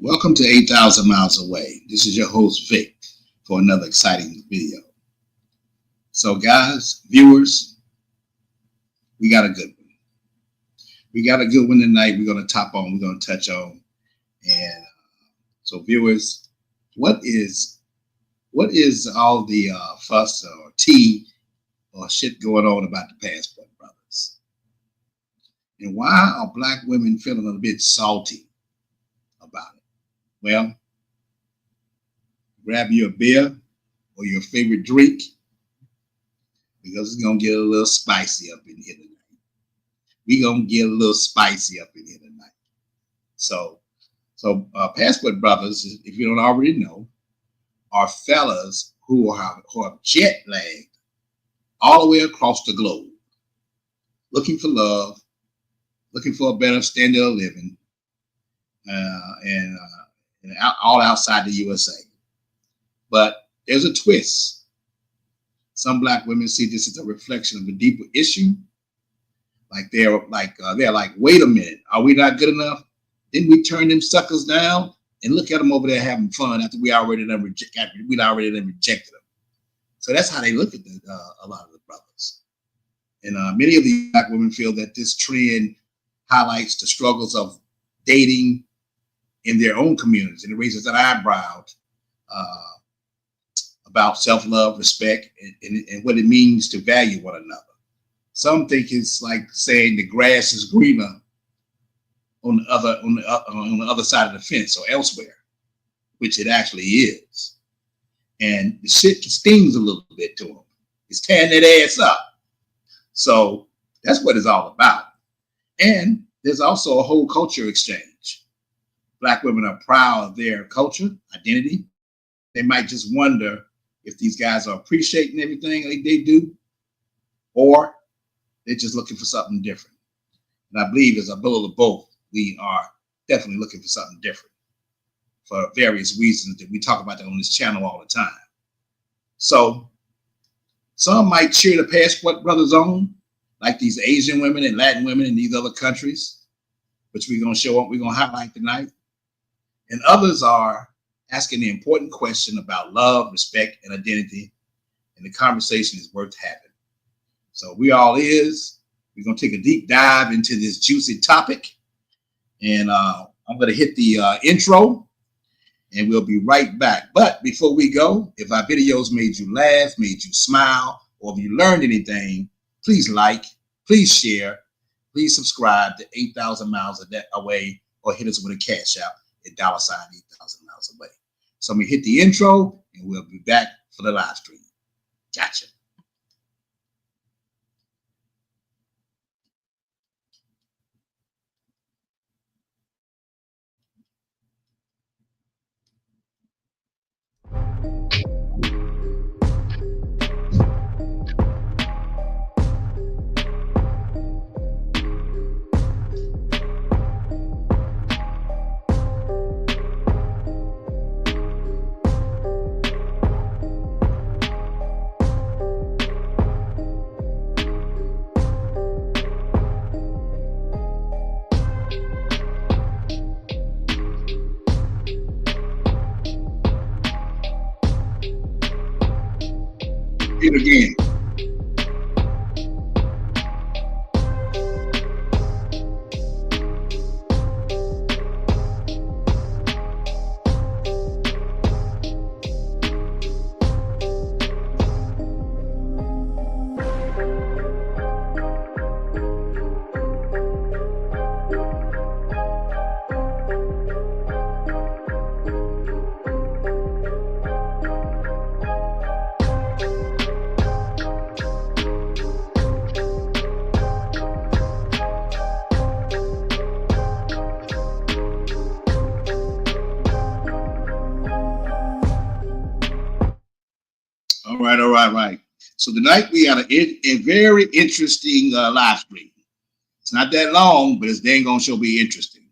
Welcome to 8,000 Miles Away. This is your host, Vic, for another exciting video. So, guys, viewers, we got a good one. We got a good one tonight. We're going to we're going to touch on. And so, viewers, what is all the fuss or tea or shit going on about the Passport Brothers? And why are black women feeling a bit salty about it? Well, grab your beer or your favorite drink because it's going to get a little spicy up in here tonight. We're going to get a little spicy up in here tonight. So Passport Brothers, if you don't already know, are fellas who are jet lagged all the way across the globe, looking for love, looking for a better standard of living, and all outside the USA. But there's a twist. Some black women see this as a reflection of a deeper issue. They're like, wait a minute, are we not good enough? Didn't we turn them suckers down? And look at them over there having fun after we already done rejected them. So that's how they look at a lot of the brothers. And many of these black women feel that this trend highlights the struggles of dating in their own communities, and it raises an eyebrow about self-love, respect, and what it means to value one another. Some think it's like saying the grass is greener on the other side of the fence or elsewhere, which it actually is. And the shit stings a little bit to them. It's tearing that ass up. So that's what it's all about. And there's also a whole culture exchange. Black women are proud of their culture, identity. They might just wonder if these guys are appreciating everything like they do, or they're just looking for something different. And I believe as a bill of both, we are definitely looking for something different for various reasons that we talk about that on this channel all the time. So some might cheer the Passport Brothers on, like these Asian women and Latin women in these other countries, which we're going to highlight tonight. And others are asking the important question about love, respect, and identity. And the conversation is worth having. So we're going to take a deep dive into this juicy topic. And I'm going to hit the intro and we'll be right back. But before we go, if our videos made you laugh, made you smile, or if you learned anything, please like, please share, please subscribe to 8,000 Miles Away, or hit us with a cash out at $8,000 Miles Away. So I'm going to hit the intro and we'll be back for the live stream. Gotcha. It again. All right. So tonight we got a very interesting live stream. It's not that long, but it's dang on sure be interesting.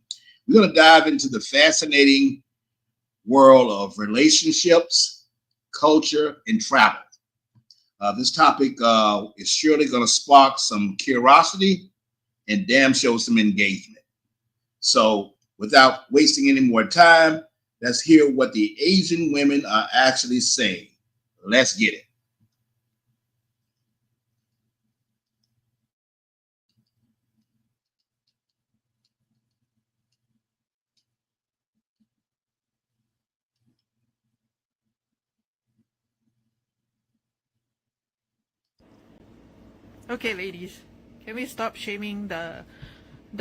We're going to dive into the fascinating world of relationships, culture, and travel. This topic is surely going to spark some curiosity and damn show some engagement. So Without wasting any more time, let's hear what the Asian women are actually saying. Let's get it. Okay, ladies, can we stop shaming the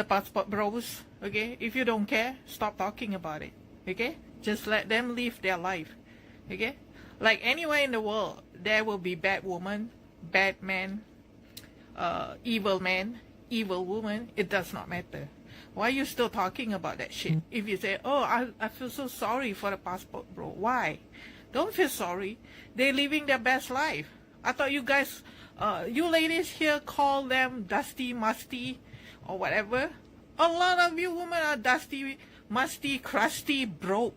passport bros? Okay, if you don't care, stop talking about it. Okay, just let them live their life. Okay, like anywhere in the world, there will be bad woman, bad man, evil man, evil woman. It does not matter. Why are you still talking about that shit? If you say, "Oh, I feel so sorry for the passport bro," why? Don't feel sorry. They're living their best life. I thought you guys, you ladies here call them dusty, musty, or whatever. A lot of you women are dusty, musty, crusty, broke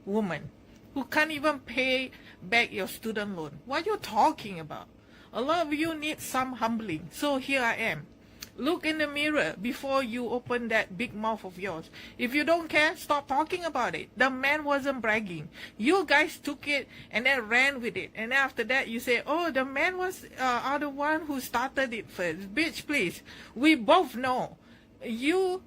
women who can't even pay back your student loan. What are you talking about? A lot of you need some humbling. So here I am. Look in the mirror before you open that big mouth of yours. If you don't care, stop talking about it. The man wasn't bragging. You guys took it and then ran with it. And after that, you say, "Oh, the man was the one who started it first." Bitch, please. We both know. You,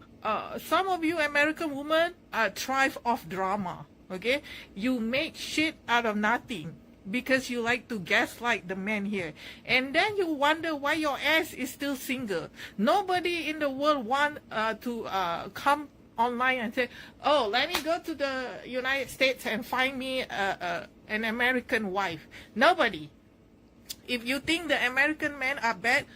some of you American women thrive off drama. Okay? You make shit out of nothing, because you like to gaslight the men here. And then you wonder why your ass is still single. Nobody in the world want to come online and say, "Oh, let me go to the United States and find me an American wife." Nobody. If you think the American men are bad,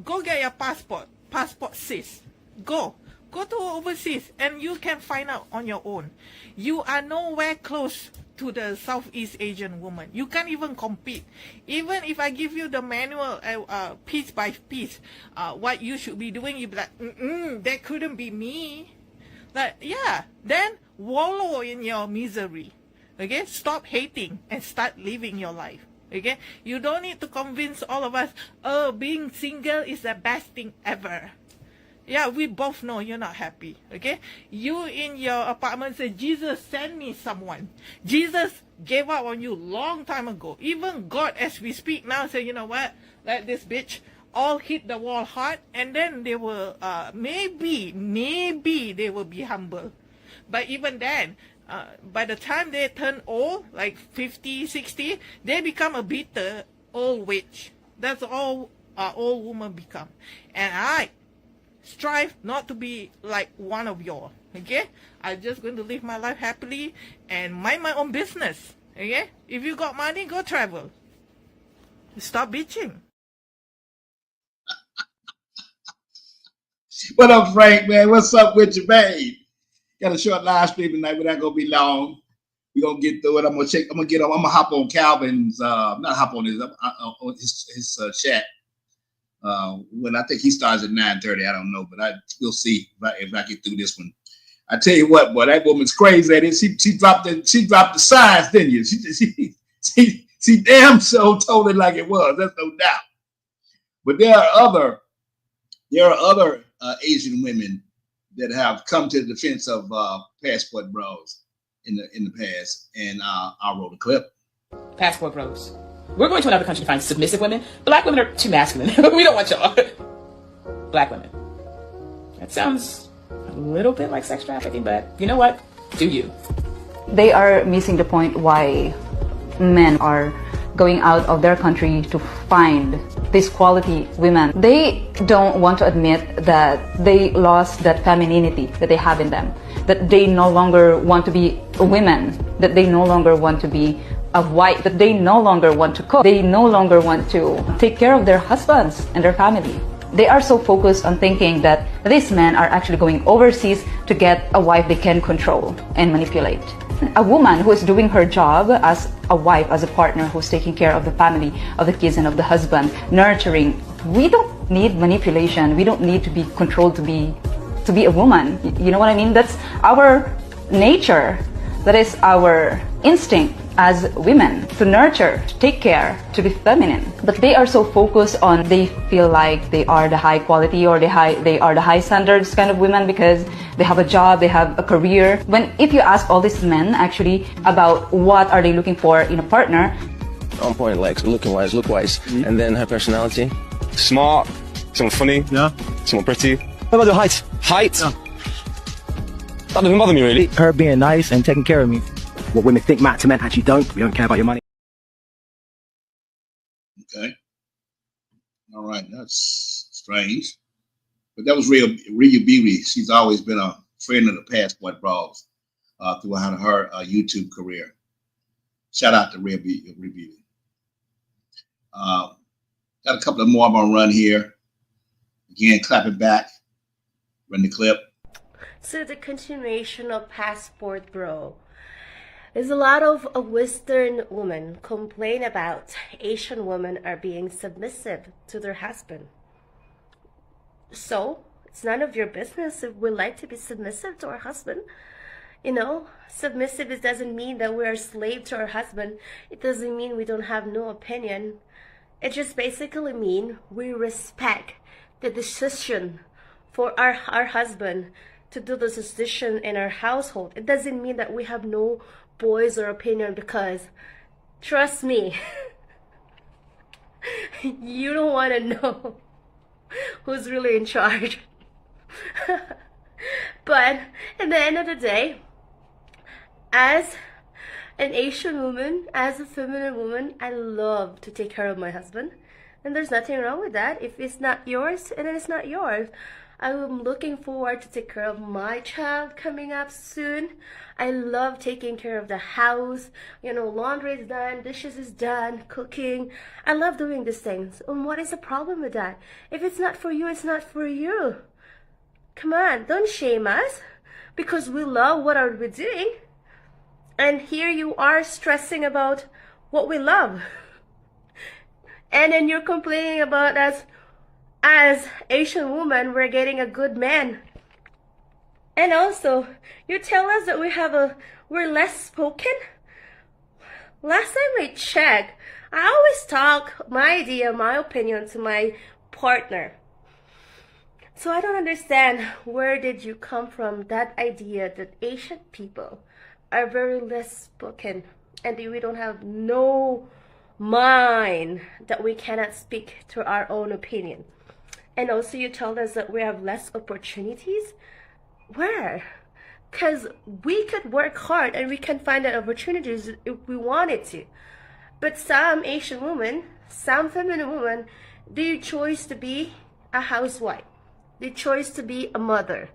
go get your passport. Passport sis. Go to overseas and you can find out on your own. You are nowhere close to the Southeast Asian woman. You can't even compete. Even if I give you the manual piece by piece, what you should be doing, you'd be like, that couldn't be me. Like, yeah, then wallow in your misery. Okay, stop hating and start living your life. Okay, you don't need to convince all of us, "Oh, being single is the best thing ever." Yeah, we both know you're not happy, okay? You in your apartment say, "Jesus, send me someone." Jesus gave up on you long time ago. Even God, as we speak now, say, "You know what? Let this bitch all hit the wall hard, and then they will, maybe they will be humble." But even then, by the time they turn old, like 50, 60, they become a bitter old witch. That's all old women become. And I strive not to be like one of y'all. Okay, I'm just going to live my life happily and mind my own business. Okay, if you got money, go travel. Stop bitching. What up, Frank, man? What's up with you, babe? Got a short live stream tonight. We're not gonna be long. We're gonna get through it. I'm gonna hop on Calvin's not hop on his chat. When I think he starts at 9:30, I don't know, but we'll see if I get through this one. I tell you what, boy, that woman's crazy. That is, she dropped the signs, didn't you? She damn so told it like it was. That's no doubt. But there are other Asian women that have come to the defense of passport bros in the past, and I'll roll the clip. Passport bros. We're going to another country to find submissive women. Black women are too masculine. We don't want y'all. Black women. That sounds a little bit like sex trafficking, but you know what? Do you. They are missing the point why men are going out of their country to find these quality women. They don't want to admit that they lost that femininity that they have in them, that they no longer want to be women, that they no longer want to be a wife, that they no longer want to cook, they no longer want to take care of their husbands and their family. They are so focused on thinking that these men are actually going overseas to get a wife they can control and manipulate. A woman who is doing her job as a wife, as a partner who's taking care of the family, of the kids and of the husband, nurturing. We don't need manipulation. We don't need to be controlled to be a woman. You know what I mean? That's our nature. That is our instinct. as women, to nurture, to take care, to be feminine. But they are so focused on, they feel like they are the high quality or they are the high standards kind of women because they have a job, they have a career. When if you ask all these men actually about what are they looking for in a partner, on point, like looking wise, look wise, and then her personality. Smart, someone funny, Yeah. someone pretty. What about the height? Height. Yeah. That doesn't bother me really. Her being nice and taking care of me. What women think men actually don't. We don't care about your money. Okay. All right, that's strange. But that was Rhea Beauty. She's always been a friend of the Passport Bros throughout her YouTube career. Shout out to Rhea Beauty. Got a couple of more I'm gonna run here. Again, clapping back. Run the clip. So the continuation of Passport Bro. There's a lot of Western women complain about Asian women are being submissive to their husband. So it's none of your business if we like to be submissive to our husband. You know, submissive it doesn't mean that we are slave to our husband. It doesn't mean we don't have no opinion. It just basically means we respect the decision for our husband to do the decision in our household. It doesn't mean that we have no voice or opinion because, trust me, you don't want to know who's really in charge. But at the end of the day, as an Asian woman, as a feminine woman, I love to take care of my husband. And there's nothing wrong with that. If it's not yours, and it's not yours. I'm looking forward to take care of my child coming up soon. I love taking care of the house. You know, laundry is done, dishes is done, cooking. I love doing these things. And what is the problem with that? If it's not for you, it's not for you. Come on, don't shame us because we love what are we doing. And here you are stressing about what we love. And then you're complaining about us as Asian women, we're getting a good man. And also, you tell us that we're less spoken. Last time I checked, I always talk my idea, my opinion to my partner. So I don't understand where did you come from that idea that Asian people are very less spoken and we don't have no mind that we cannot speak to our own opinion. And also you told us that we have less opportunities. Where? Because we could work hard and we can find that opportunities if we wanted to. But some Asian women, some feminine women, they choose to be a housewife. They choose to be a mother.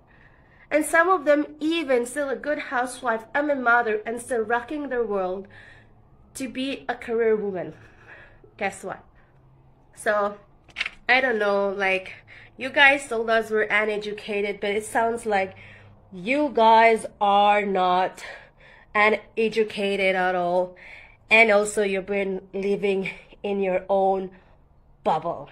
And some of them even still a good housewife, I'm a mother, and still rocking their world to be a career woman. Guess what? So, I don't know, like, you guys told us we're uneducated, but it sounds like you guys are not uneducated at all. And also you've been living in your own bubble.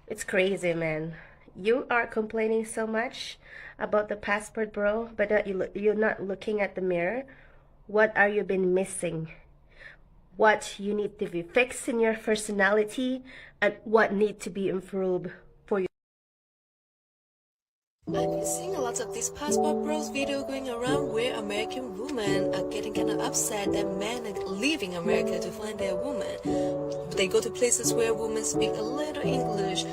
It's crazy, man. You are complaining so much about the Passport Bro, but you're not looking at the mirror. What are you been missing? What you need to be fixed in your personality and what need to be improved for you. I've been seeing a lot of these Passport Bros video going around where American women are getting kind of upset that men are leaving America to find their woman. They go to places where women speak a little English,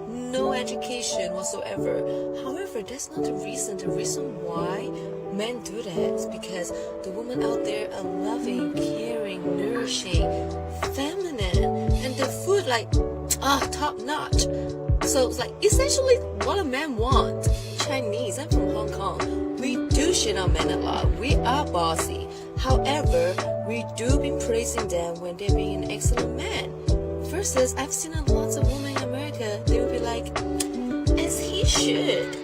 no education whatsoever. However, that's not the reason. The reason why men do that is because the women out there are loving, caring, nourishing, feminine, and the food like top notch. So it's like essentially what a man wants. Chinese, I'm from Hong Kong. We do shit on men a lot. We are bossy. However, we do be praising them when they're being an excellent man. Versus, I've seen a lot of women in America, they will be like, as he should.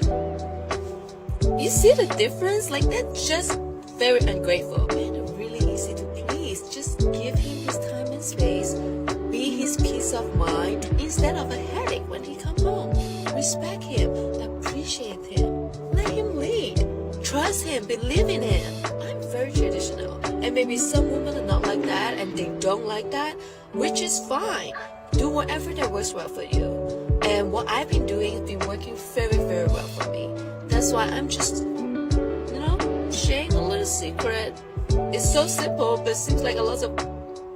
You see the difference? Like, that's just very ungrateful. Men are really easy to please. Just give him his time and space. Be his peace of mind instead of a headache when he comes home. Respect him. Appreciate him. Let him lead. Trust him. him, believe in him. I'm very traditional, and maybe some women are not like that and they don't like that, which is fine. Do whatever that works well for you. And what I've been doing has been working very, very well for me. That's why I'm just, sharing a little secret. It's so simple, but it seems like a lot of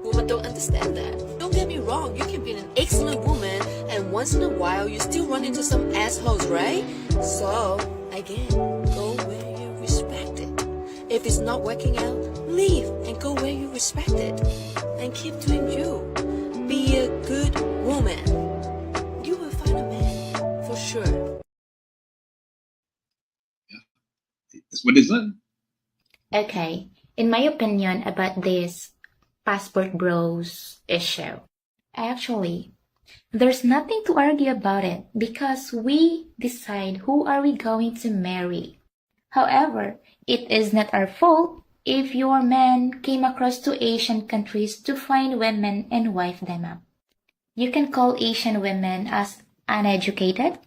women don't understand that. Don't get me wrong, you can be an excellent woman, and once in a while you still run into some assholes, right? So, again, go where you're respected. If it's not working out, leave and go where you're respected. And keep doing you. Be a good woman. You will find a man, for sure. That's what it's done. Okay, in my opinion about this passport bros issue, actually, there's nothing to argue about it because we decide who are we going to marry. However, it is not our fault if your man came across to Asian countries to find women and wife them up. You can call Asian women as uneducated,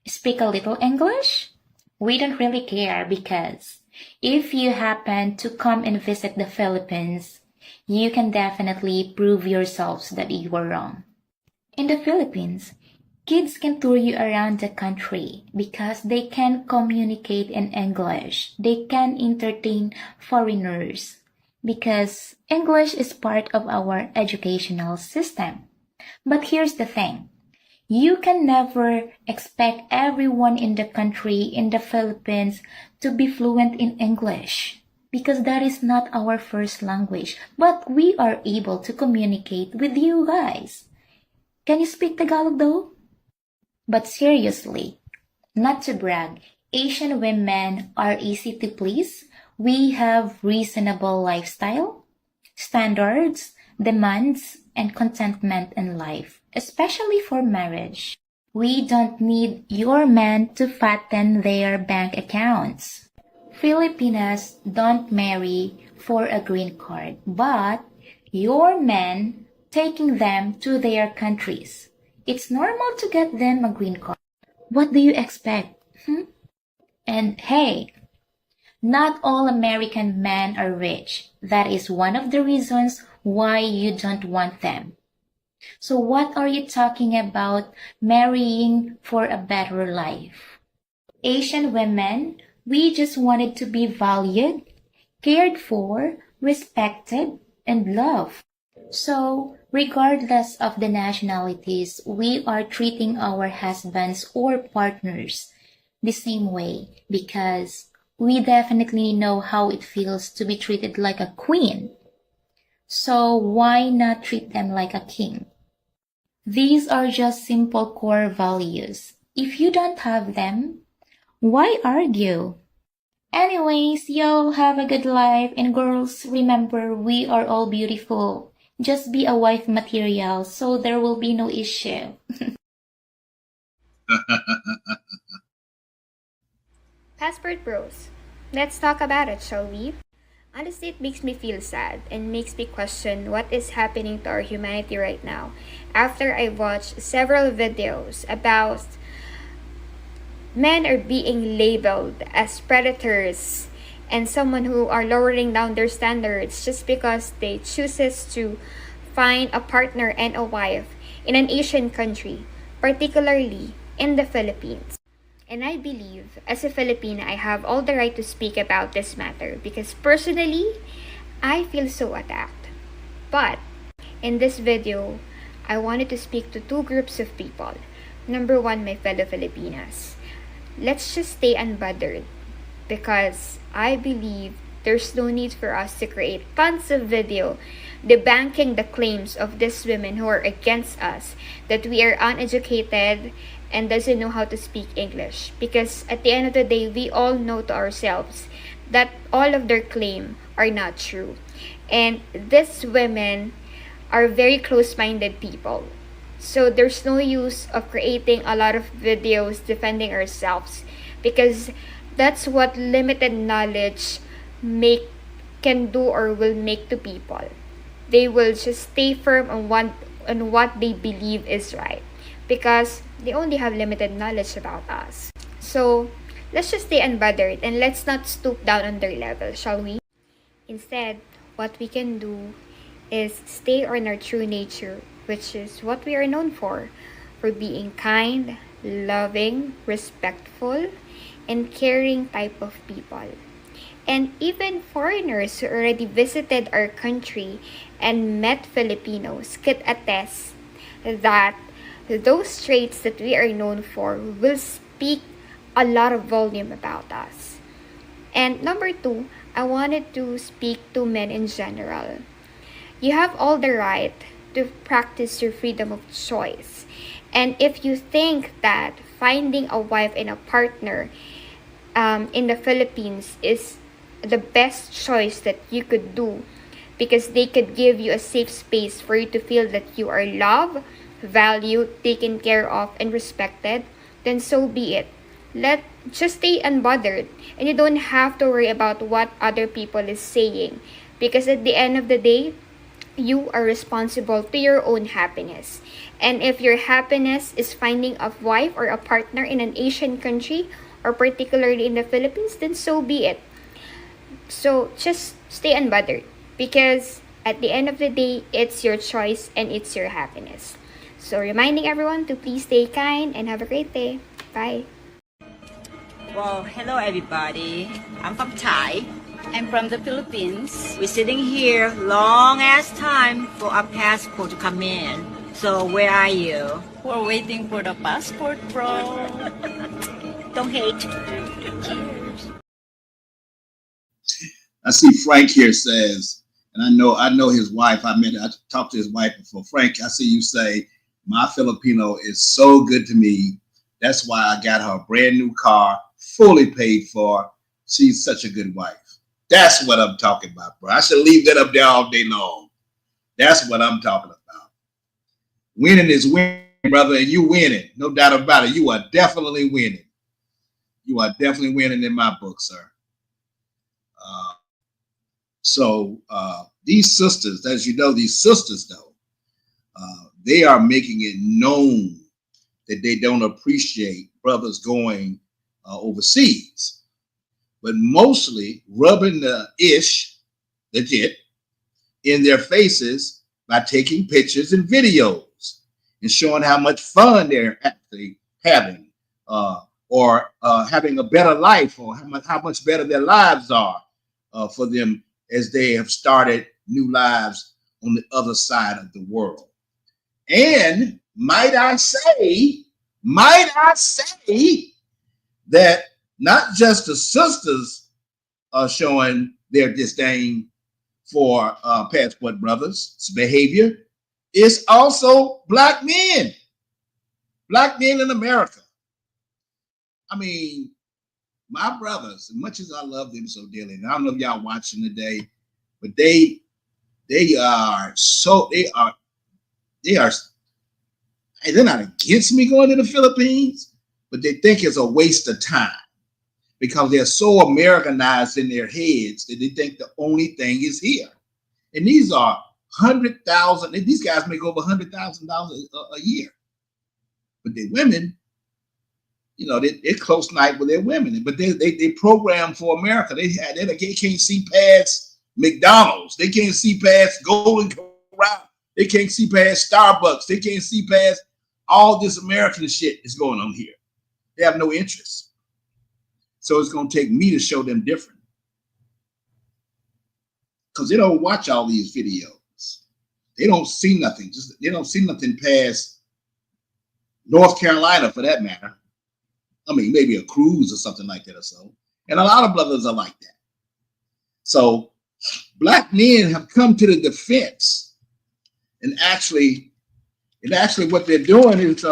speak a little English. We don't really care because if you happen to come and visit the Philippines, you can definitely prove yourselves that you were wrong. In the Philippines, kids can tour you around the country because they can communicate in English. They can entertain foreigners because English is part of our educational system. But here's the thing. You can never expect everyone in the country, in the Philippines, to be fluent in English because that is not our first language. But we are able to communicate with you guys. Can you speak Tagalog though? But seriously, not to brag, Asian women are easy to please. We have reasonable lifestyle, standards, demands, and contentment in life, especially for marriage. We don't need your man to fatten their bank accounts. Filipinas don't marry for a green card, but your men taking them to their countries. It's normal to get them a green card. What do you expect? And hey, not all American men are rich. That is one of the reasons why you don't want them. So what are you talking about marrying for a better life? Asian women, we just wanted to be valued, cared for, respected, and loved. So, regardless of the nationalities, we are treating our husbands or partners the same way because we definitely know how it feels to be treated like a queen. So why not treat them like a king? These are just simple core values. If you don't have them, why argue? Anyways, y'all have a good life, and girls, remember we are all beautiful. Just be a wife material so there will be no issue. Passport Bros. Let's talk about it, shall we? Honestly, it makes me feel sad and makes me question what is happening to our humanity right now after I watched several videos about men are being labeled as predators and someone who are lowering down their standards just because they chooses to find a partner and a wife in an Asian country, particularly in the Philippines. And I believe, as a Filipina, I have all the right to speak about this matter because personally, I feel so attacked. But, in this video, I wanted to speak to two groups of people. Number one, my fellow Filipinas. Let's just stay unbothered because I believe there's no need for us to create tons of video debunking the claims of these women who are against us, that we are uneducated and doesn't know how to speak English, because at the end of the day, we all know to ourselves that all of their claim are not true. And these women are very close-minded people. So there's no use of creating a lot of videos defending ourselves because that's what limited knowledge can do or will make to people. They will just stay firm on what they believe is right because they only have limited knowledge about us. So Let's just stay unbothered and let's not stoop down on their level, shall we? Instead, what we can do is stay on our true nature, which is what we are known for being kind, loving, respectful, and caring type of people. And even foreigners who already visited our country and met Filipinos could attest that those traits that we are known for will speak a lot of volume about us. And number two, I wanted to speak to men in general. You have all the right to practice your freedom of choice. And if you think that finding a wife and a partner in the Philippines is the best choice that you could do because they could give you a safe space for you to feel that you are loved, valued, taken care of, and respected, then so be it. Just stay unbothered, and you don't have to worry about what other people is saying, because at the end of the day, you are responsible to your own happiness. And if your happiness is finding a wife or a partner in an Asian country, or particularly in the Philippines, then so be it. So just stay unbothered, because at the end of the day, it's your choice and it's your happiness. So reminding everyone to please stay kind and have a great day. Bye. Well, hello everybody. I'm from Thai. I'm from the Philippines. We're sitting here long ass time for our passport to come in. So where are you? We're waiting for the passport, bro. Don't hate. Cheers. I see Frank here says, and I know his wife. I talked to his wife before. Frank, I see you say, my Filipino is so good to me. That's why I got her a brand new car, fully paid for. She's such a good wife. That's what I'm talking about, bro. I should leave that up there all day long. That's what I'm talking about. Winning is winning, brother, and you winning. No doubt about it. You are definitely winning. You are definitely winning in my book, sir. So these sisters, as you know, these sisters, though, they are making it known that they don't appreciate brothers going overseas, but mostly rubbing the legit, in their faces by taking pictures and videos and showing how much fun they're actually having, or having a better life, or how much better their lives are for them as they have started new lives on the other side of the world. And might I say that not just the sisters are showing their disdain for passport brothers' behavior, it's also black men in America. I mean, my brothers, as much as I love them so dearly, and I don't know if y'all watching today, but they're not against me going to the Philippines, but they think it's a waste of time because they're so Americanized in their heads that they think the only thing is here. And these are 100,000. These guys make over $100,000 a year, but the women, you know, they're close night with their women, but they program for America. They can't see past McDonald's. They can't see past Golden Corral. They can't see past Starbucks. They can't see past all this American shit that's going on here. They have no interest. So it's going to take me to show them different, because they don't watch all these videos. They don't see nothing. They don't see nothing past North Carolina, for that matter. I mean, maybe a cruise or something like that or so. And a lot of brothers are like that. So black men have come to the defense, and actually what they're doing is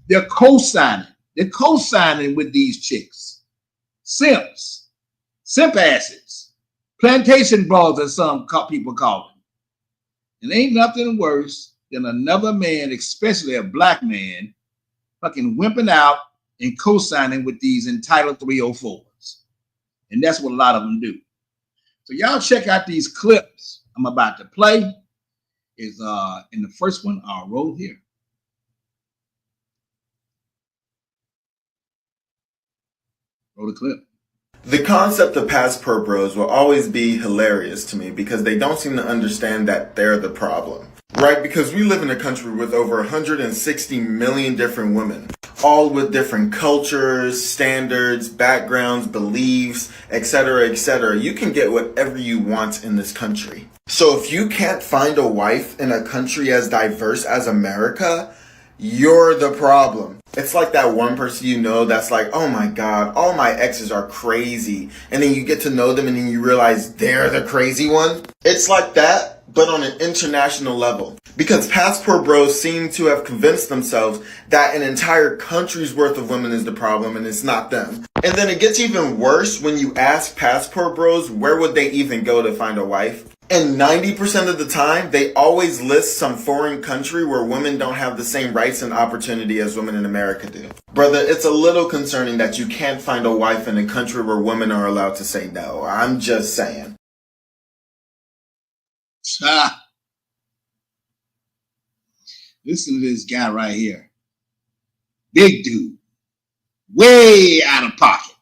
they're co-signing. They're co-signing with these chicks. Simps, simp asses, plantation bras, as some people call them. And ain't nothing worse than another man, especially a black man, fucking wimping out and co-signing with these entitled 304s. And that's what a lot of them do. So y'all check out these clips I'm about to play. Is in the first one, I'll roll here. Roll the clip. The concept of passport bros will always be hilarious to me because they don't seem to understand that they're the problem. Right? Because we live in a country with over 160 million different women, all with different cultures, standards, backgrounds, beliefs, etc., etc. You can get whatever you want in this country. So if you can't find a wife in a country as diverse as America, you're the problem. It's like that one person you know that's like, oh my God, all my exes are crazy. And then you get to know them and then you realize they're the crazy one. It's like that, but on an international level. Because passport bros seem to have convinced themselves that an entire country's worth of women is the problem and it's not them. And then it gets even worse when you ask passport bros where would they even go to find a wife. And 90% of the time, they always list some foreign country where women don't have the same rights and opportunity as women in America do. Brother, it's a little concerning that you can't find a wife in a country where women are allowed to say no. I'm just saying. Listen to this guy right here. Big dude. Way out of pocket.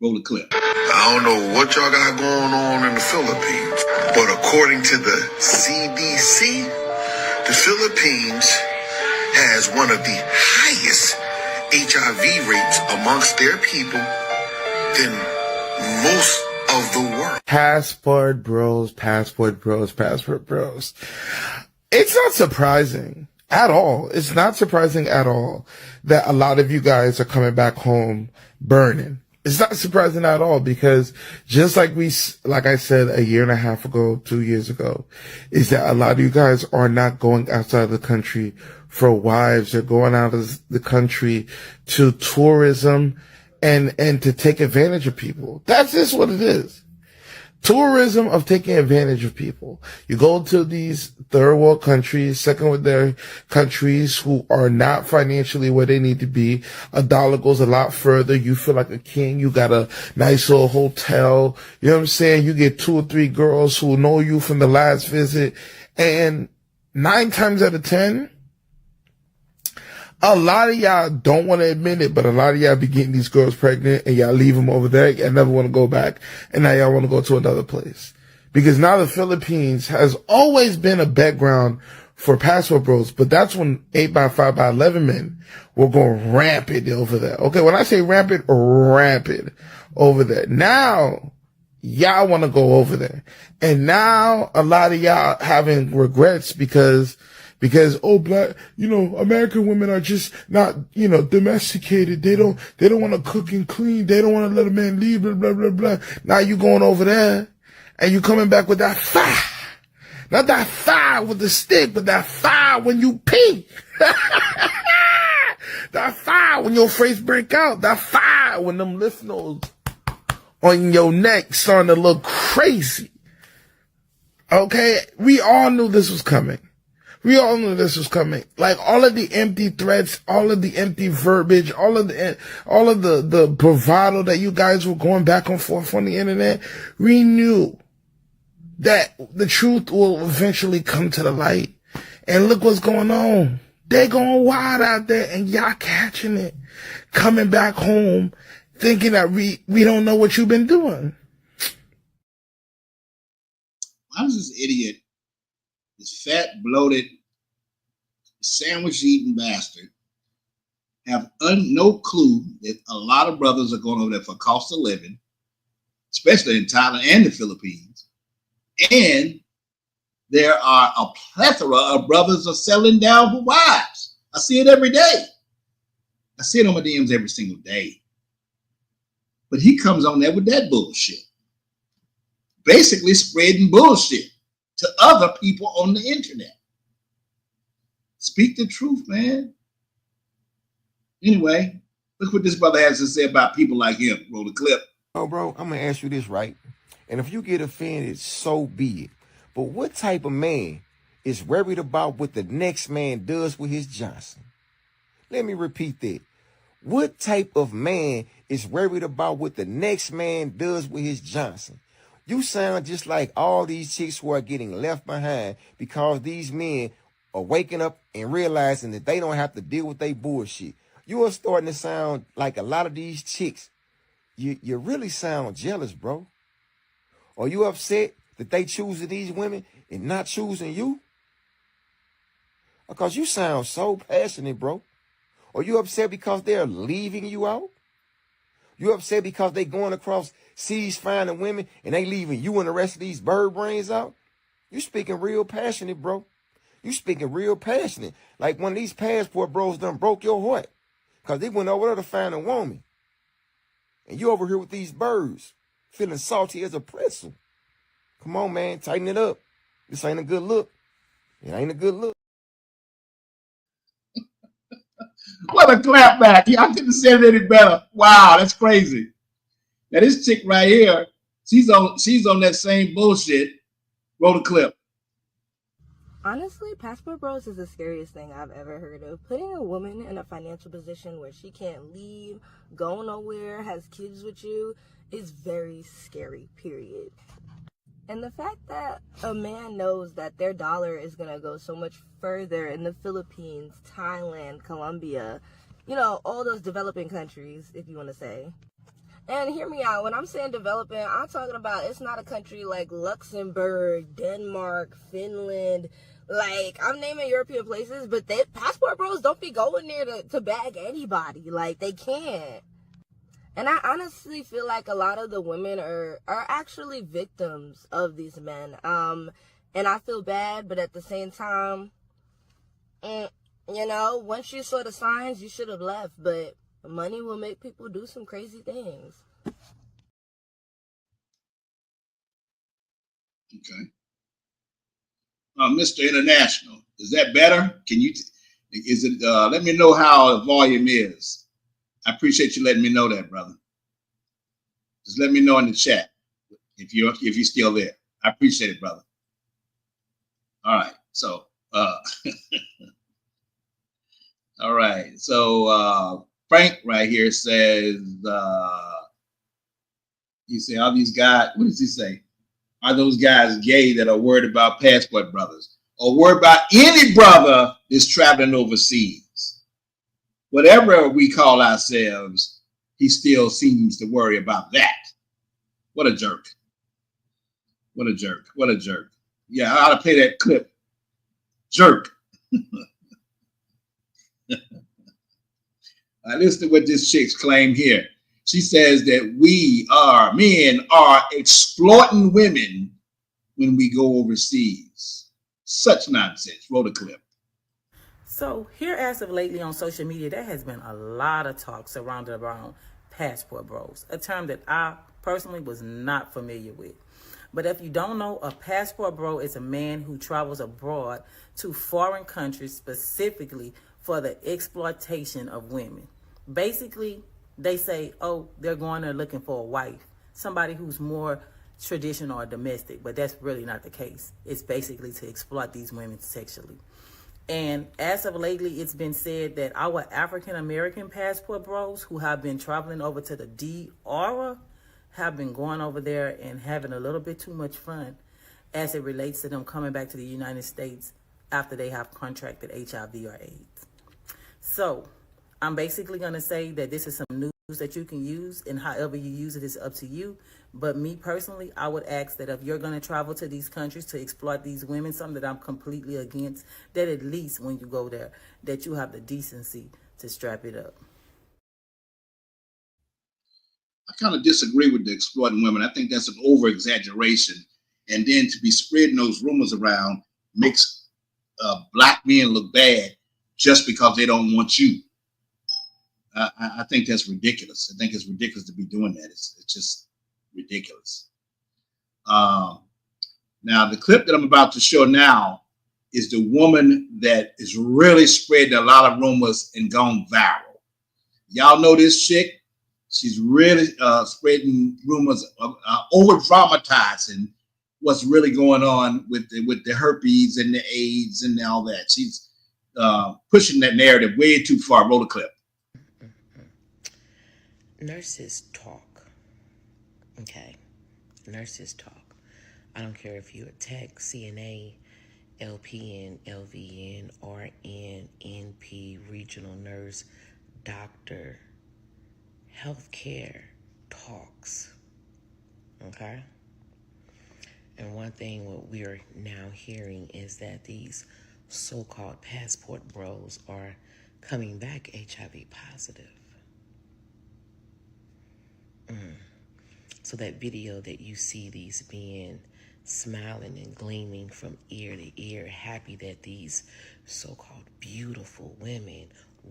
Roll the clip. I don't know what y'all got going on in the Philippines, but according to the CDC, the Philippines has one of the highest HIV rates amongst their people than most of the world. Passport bros, passport bros, passport bros. It's not surprising at all. It's not surprising at all that a lot of you guys are coming back home burning. It's not surprising at all because just like I said a year and a half ago, 2 years ago, is that a lot of you guys are not going outside the country for wives. They're going out of the country to tourism and to take advantage of people. That's just what it is. Tourism of taking advantage of people. You go to these third world countries, second world their countries who are not financially where they need to be. A dollar goes a lot further. You feel like a king. You got a nice little hotel. You know what I'm saying? You get 2 or 3 girls who know you from the last visit. And 9 times out of 10, a lot of y'all don't want to admit it, but a lot of y'all be getting these girls pregnant and y'all leave them over there and never want to go back. And now y'all want to go to another place. Because now the Philippines has always been a background for passport bros, but that's when 8x5x11 men were going rampant over there. Okay, when I say rampant over there. Now, y'all want to go over there. And now a lot of y'all having regrets because, black, American women are just not, domesticated. They don't want to cook and clean. They don't want to let a man leave, blah, blah, blah, blah. Now you going over there and you coming back with that fire. Not that fire with the stick, but that fire when you pee. That fire when your face break out. That fire when them lymph nodes on your neck starting to look crazy. Okay? We all knew this was coming. Like all of the empty threats, all of the empty verbiage, all of the bravado that you guys were going back and forth on the internet. We knew that the truth will eventually come to the light. And look what's going on. They're going wild out there and y'all catching it. Coming back home thinking that we don't know what you've been doing. Why does this idiot, this fat, bloated, sandwich-eating bastard, have no clue that a lot of brothers are going over there for cost of living, especially in Thailand and the Philippines, and there are a plethora of brothers are selling down for wives. I see it every day. I see it on my DMs every single day. But he comes on there with that bullshit, basically spreading bullshit to other people on the internet. Speak the truth, man. Anyway, look what this brother has to say about people like him. Roll the clip. Oh, bro, I'm going to ask you this, right? And if you get offended, so be it. But what type of man is worried about what the next man does with his Johnson? Let me repeat that. What type of man is worried about what the next man does with his Johnson? You sound just like all these chicks who are getting left behind because these men are waking up and realizing that they don't have to deal with their bullshit. You are starting to sound like a lot of these chicks You really sound jealous, bro. Are you upset that they choosing these women and not choosing you? Because you sound so passionate, bro. Are you upset because they're leaving you out? You upset because they going across seas finding women and they leaving you and the rest of these bird brains out? You speaking real passionate, bro. You speaking real passionate. Like one of these passport bros done broke your heart. Because they went over there to find a woman. And you over here with these birds, feeling salty as a pretzel. Come on, man, tighten it up. This ain't a good look. It ain't a good look. What a clapback. I couldn't have said it any better. Wow, that's crazy. Now this chick right here, she's on that same bullshit. Roll the clip. Honestly, Passport Bros is the scariest thing I've ever heard of. Putting a woman in a financial position where she can't leave, go nowhere, has kids with you is very scary, period. And the fact that a man knows that their dollar is going to go so much further in the Philippines, Thailand, Colombia, you know, all those developing countries, if you want to say. And hear me out, when I'm saying developing, I'm talking about it's not a country like Luxembourg, Denmark, Finland. Like, I'm naming European places, but Passport Bros don't be going there to bag anybody. Like, they can't. And I honestly feel like a lot of the women are actually victims of these men. And I feel bad, but at the same time, you know, once you saw the signs, you should have left. But money will make people do some crazy things. Okay. Mr. International, is that better? Is it, let me know how the volume is. I appreciate you letting me know that, brother. Just let me know in the chat if you're still there. I appreciate it, brother. All right. So, all right. So, Frank right here says, he said, are these guys, what does he say? Are those guys gay that are worried about Passport Brothers or worried about any brother that's traveling overseas? Whatever we call ourselves, he still seems to worry about that. What a jerk. What a jerk. What a jerk. Yeah, I ought to play that clip. Jerk. Listen to what this chick's claim here. She says that men are exploiting women when we go overseas. Such nonsense. Roll the clip. So here as of lately on social media, there has been a lot of talk surrounded around Passport Bros, a term that I personally was not familiar with. But if you don't know, a Passport Bro is a man who travels abroad to foreign countries specifically for the exploitation of women. Basically, they say, oh, they're going there looking for a wife, somebody who's more traditional or domestic, but that's really not the case. It's basically to exploit these women sexually. And as of lately, it's been said that our African-American Passport Bros who have been traveling over to the DR have been going over there and having a little bit too much fun as it relates to them coming back to the United States after they have contracted HIV or AIDS. So I'm basically going to say that this is some news that you can use, and however you use it is up to you. But me personally, I would ask that if you're going to travel to these countries to exploit these women, something that I'm completely against, that at least when you go there, that you have the decency to strap it up. I kind of disagree with the exploiting women. I think that's an over-exaggeration. And then to be spreading those rumors around makes black men look bad just because they don't want you. I think that's ridiculous. I think it's ridiculous to be doing that. It's just ridiculous. Now, the clip that I'm about to show now is the woman that is really spreading a lot of rumors and gone viral. Y'all know this chick? She's really spreading rumors, over-dramatizing what's really going on with the herpes and the AIDS and all that. She's pushing that narrative way too far. Roll the clip. Nurses talk. Okay. Nurses talk. I don't care if you're a tech, CNA, LPN, LVN, RN, NP, regional nurse, doctor, healthcare talks. Okay? And one thing what we're now hearing is that these so-called passport bros are coming back HIV positive. So that video that you see these men smiling and gleaming from ear to ear, happy that these so-called beautiful women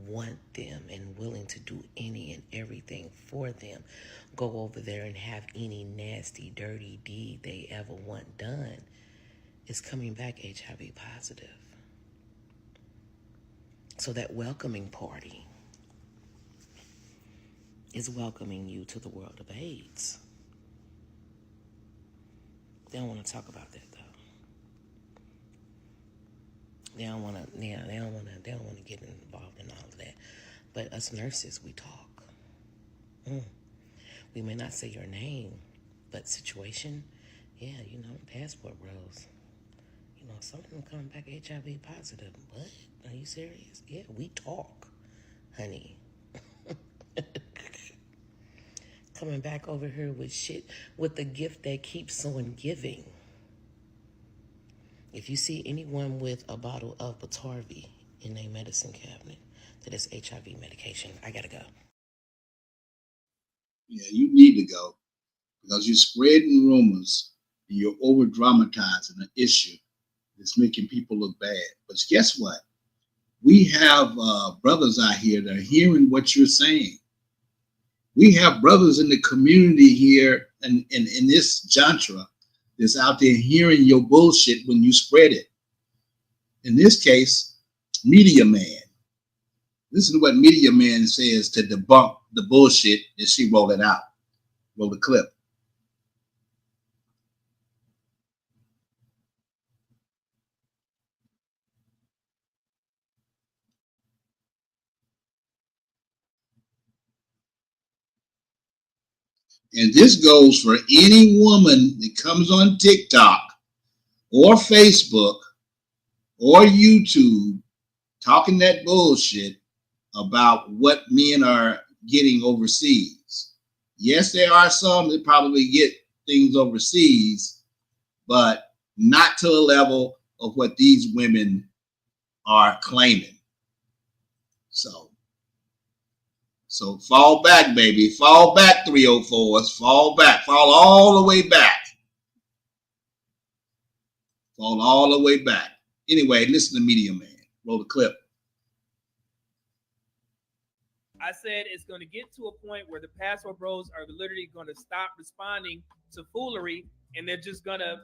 want them and willing to do any and everything for them, go over there and have any nasty, dirty deed they ever want done, is coming back HIV positive. So that welcoming party is welcoming you to the world of AIDS. They don't want to talk about that though. They don't want to get involved in all of that. But us nurses, we talk. We may not say your name, but situation, yeah, passport bros. Some of them come back HIV positive. What? Are you serious? Yeah, we talk, honey. Coming back over here with shit, with the gift that keeps on giving. If you see anyone with a bottle of Biktarvy in their medicine cabinet, that is HIV medication, I gotta go. Yeah, you need to go because you're spreading rumors and you're over dramatizing an issue that's making people look bad. But guess what? We have brothers out here that are hearing what you're saying. We have brothers in the community here and in this jantra that's out there hearing your bullshit when you spread it. In this case, Media Man. Listen to what Media Man says to debunk the bullshit that she rolled it out. Roll the clip. And this goes for any woman that comes on TikTok or Facebook or YouTube talking that bullshit about what men are getting overseas. Yes, there are some that probably get things overseas, but not to the level of what these women are claiming. So fall back, baby. Fall back, 304s. Fall back. Fall all the way back. Fall all the way back. Anyway, listen to Media Man. Roll the clip. I said it's going to get to a point where the passport bros are literally going to stop responding to foolery and they're just going to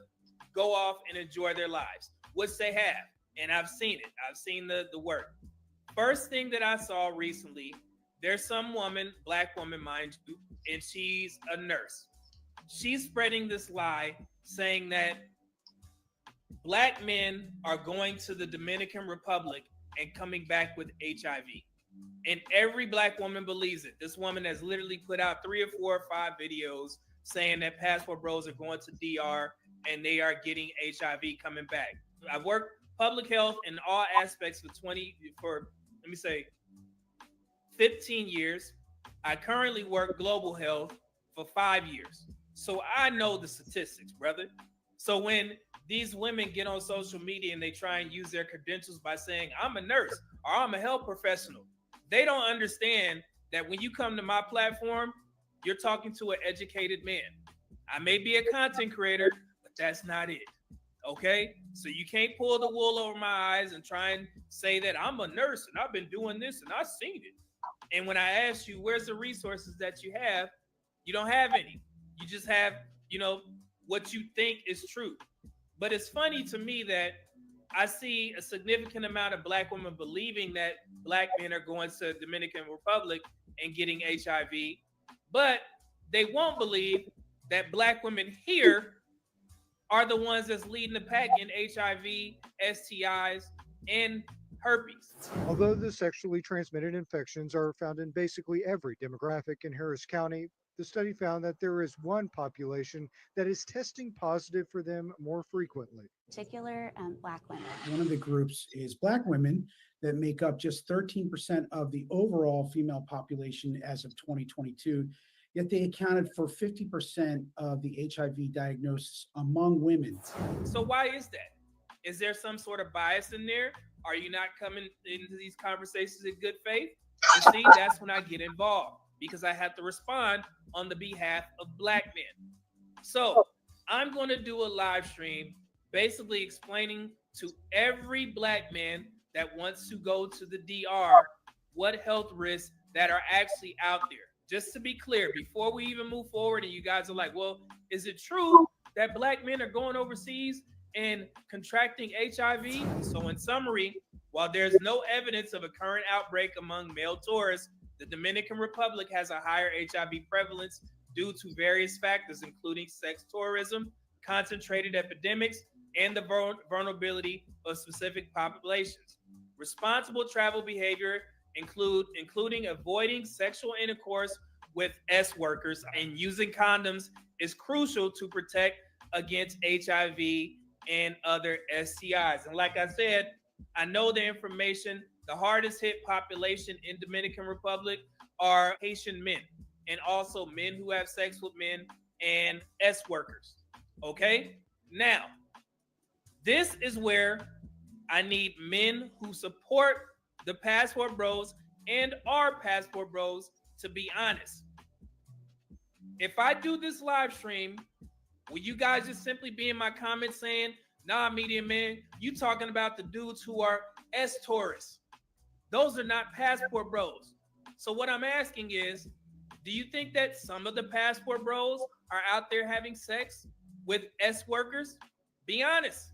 go off and enjoy their lives, which they have. And I've seen it. I've seen the work. First thing that I saw recently, there's some woman, black woman, mind you, and she's a nurse. She's spreading this lie saying that black men are going to the Dominican Republic and coming back with HIV. And every black woman believes it. This woman has literally put out 3 or 4 or 5 videos saying that passport bros are going to DR and they are getting HIV coming back. I've worked public health in all aspects for 15 years. I currently work global health for 5 years. So I know the statistics, brother. So when these women get on social media and they try and use their credentials by saying, I'm a nurse or I'm a health professional, they don't understand that when you come to my platform, you're talking to an educated man. I may be a content creator, but that's not it. Okay? So you can't pull the wool over my eyes and try and say that I'm a nurse and I've been doing this and I've seen it. And when I ask you, where's the resources that you have? You don't have any. You just have, what you think is true. But it's funny to me that I see a significant amount of black women believing that black men are going to the Dominican Republic and getting HIV, but they won't believe that black women here are the ones that's leading the pack in HIV, STIs, and herpes. Although the sexually transmitted infections are found in basically every demographic in Harris County, the study found that there is one population that is testing positive for them more frequently. Particular black women. One of the groups is black women that make up just 13% of the overall female population as of 2022. yet they accounted for 50% of the HIV diagnosis among women. So why is that? Is there some sort of bias in there? Are you not coming into these conversations in good faith? And see, that's when I get involved because I have to respond on the behalf of Black men. So I'm going to do a live stream basically explaining to every Black man that wants to go to the DR what health risks that are actually out there. Just to be clear, before we even move forward and you guys are like, well, is it true that Black men are going overseas and contracting HIV? So in summary, while there's no evidence of a current outbreak among male tourists, the Dominican Republic has a higher HIV prevalence due to various factors, including sex tourism, concentrated epidemics, and the vulnerability of specific populations. Responsible travel behavior including avoiding sexual intercourse with S workers and using condoms is crucial to protect against HIV and other STIs. And like I said, I know the information. The hardest hit population in Dominican Republic are Haitian men and also men who have sex with men and S workers. Okay? Now, this is where I need men who support the Passport Bros and our Passport Bros to be honest. If I do this live stream, will you guys just simply be in my comments saying, nah, Media Man, you talking about the dudes who are S tourists? Those are not Passport Bros. So what I'm asking is, do you think that some of the Passport Bros are out there having sex with S workers? Be honest.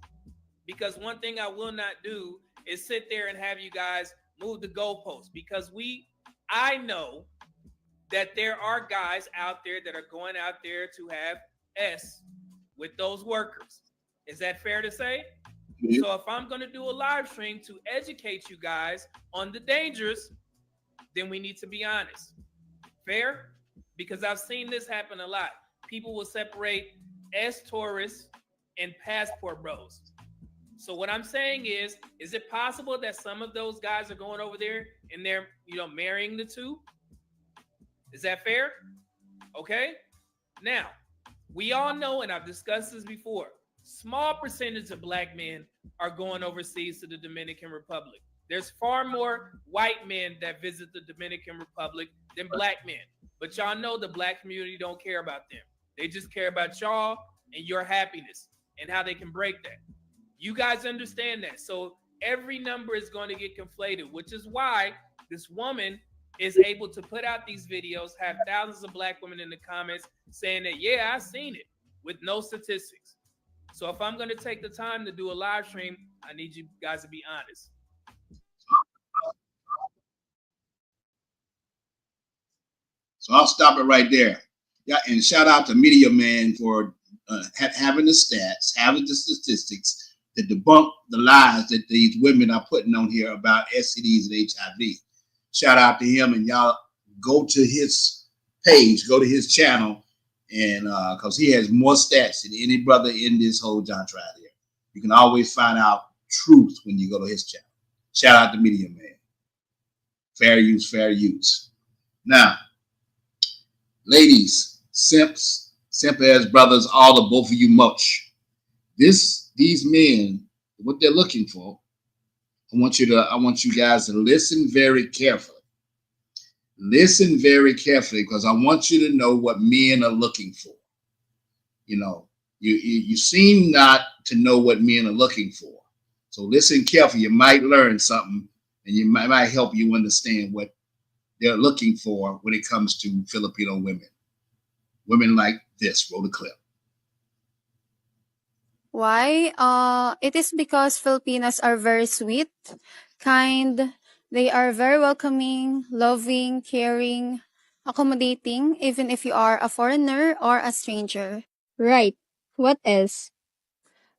Because one thing I will not do is sit there and have you guys move the goalposts, because I know that there are guys out there that are going out there to have S with those workers. Is that fair to say? Yeah. So if I'm going to do a live stream to educate you guys on the dangers, then we need to be honest. Fair? Because I've seen this happen a lot. People will separate S tourists and Passport Bros. So what I'm saying is it possible that some of those guys are going over there and they're, marrying the two? Is that fair? Okay. Now, we all know, and I've discussed this before, small percentage of Black men are going overseas to the Dominican Republic. There's far more white men that visit the Dominican Republic than Black men. But y'all know the Black community don't care about them. They just care about y'all and your happiness and how they can break that. You guys understand that. So every number is going to get conflated, which is why this woman is able to put out these videos, have thousands of Black women in the comments saying that, yeah, I've seen it, with no statistics. So if I'm going to take the time to do a live stream, I need you guys to be honest. So I'll stop it right there. Yeah, and shout out to Media Man for having the stats, having the statistics to debunk the lies that these women are putting on here about STDs and HIV. Shout out to him, and y'all go to his page, go to his channel, and because he has more stats than any brother in this whole John Triad here. You can always find out truth when you go to his channel. Shout out to Media Man. Fair use, fair use. Now, ladies, simps, simp-ass brothers, all of both of you much. These men, what they're looking for, I want you guys to listen very carefully. Listen very carefully, because I want you to know what men are looking for. You seem not to know what men are looking for. So listen carefully. You might learn something, and you might help you understand what they're looking for when it comes to Filipino women. Women like this. Roll the clip. Why? It is because Filipinas are very sweet, kind. They are very welcoming, loving, caring, accommodating, even if you are a foreigner or a stranger. Right. What else?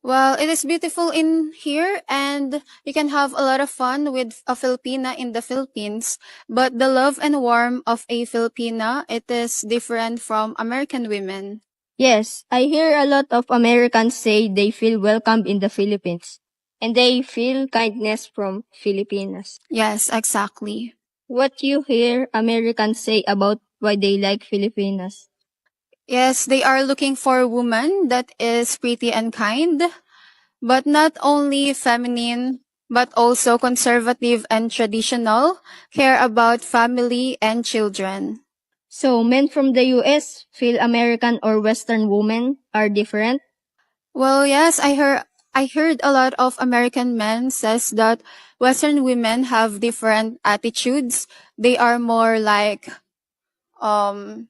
Well, it is beautiful in here, and you can have a lot of fun with a Filipina in the Philippines. But the love and warmth of a Filipina, it is different from American women. Yes, I hear a lot of Americans say they feel welcome in the Philippines, and they feel kindness from Filipinas. Yes, exactly. What you hear Americans say about why they like Filipinas. Yes, they are looking for a woman that is pretty and kind, but not only feminine, but also conservative and traditional, care about family and children. So men from the US feel American or Western women are different? Well, yes, I heard a lot of American men says that Western women have different attitudes. They are more like um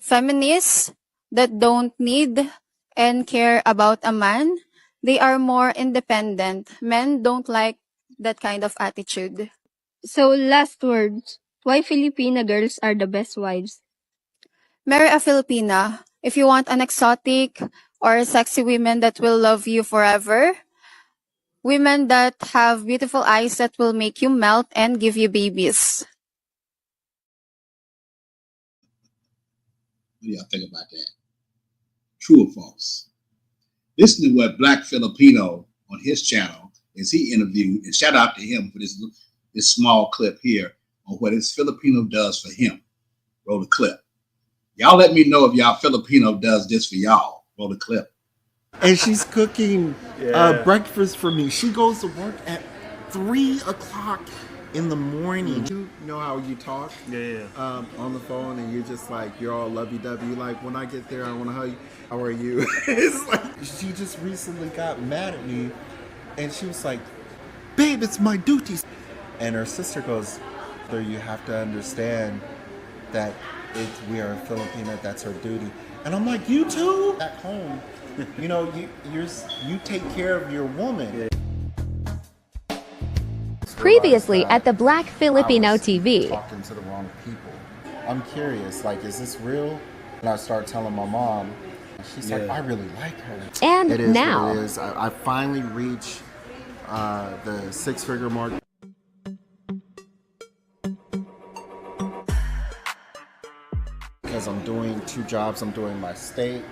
feminists that don't need and care about a man. They are more independent. Men don't like that kind of attitude. So last words, why Filipina girls are the best wives? Marry a Filipina. If you want an exotic or sexy women that will love you forever, women that have beautiful eyes that will make you melt and give you babies. What do y'all think about that? True or false? Listen to what Black Filipino on his channel as he interviewed, and shout out to him for this small clip here on what his Filipino does for him. Roll the clip. Y'all let me know if y'all Filipino does this for y'all. Roll the clip. And she's cooking breakfast for me. She goes to work at 3 o'clock in the morning. You know how you talk on the phone, and you're just like, you're all lovey-dovey. Like, when I get there, I want to hug you. How are you? It's like, she just recently got mad at me, and she was like, babe, it's my duty. And her sister goes, you have to understand that we are a Filipina, that's her duty. And I'm like, you too? At home, you know, you take care of your woman. Previously at the Black Filipino TV. Talking to the wrong people. I'm curious, like, is this real? And I start telling my mom. She's like, I really like her. And it is now, what it is. I finally reached the 6-figure mark. Because I'm doing 2 jobs. I'm doing my state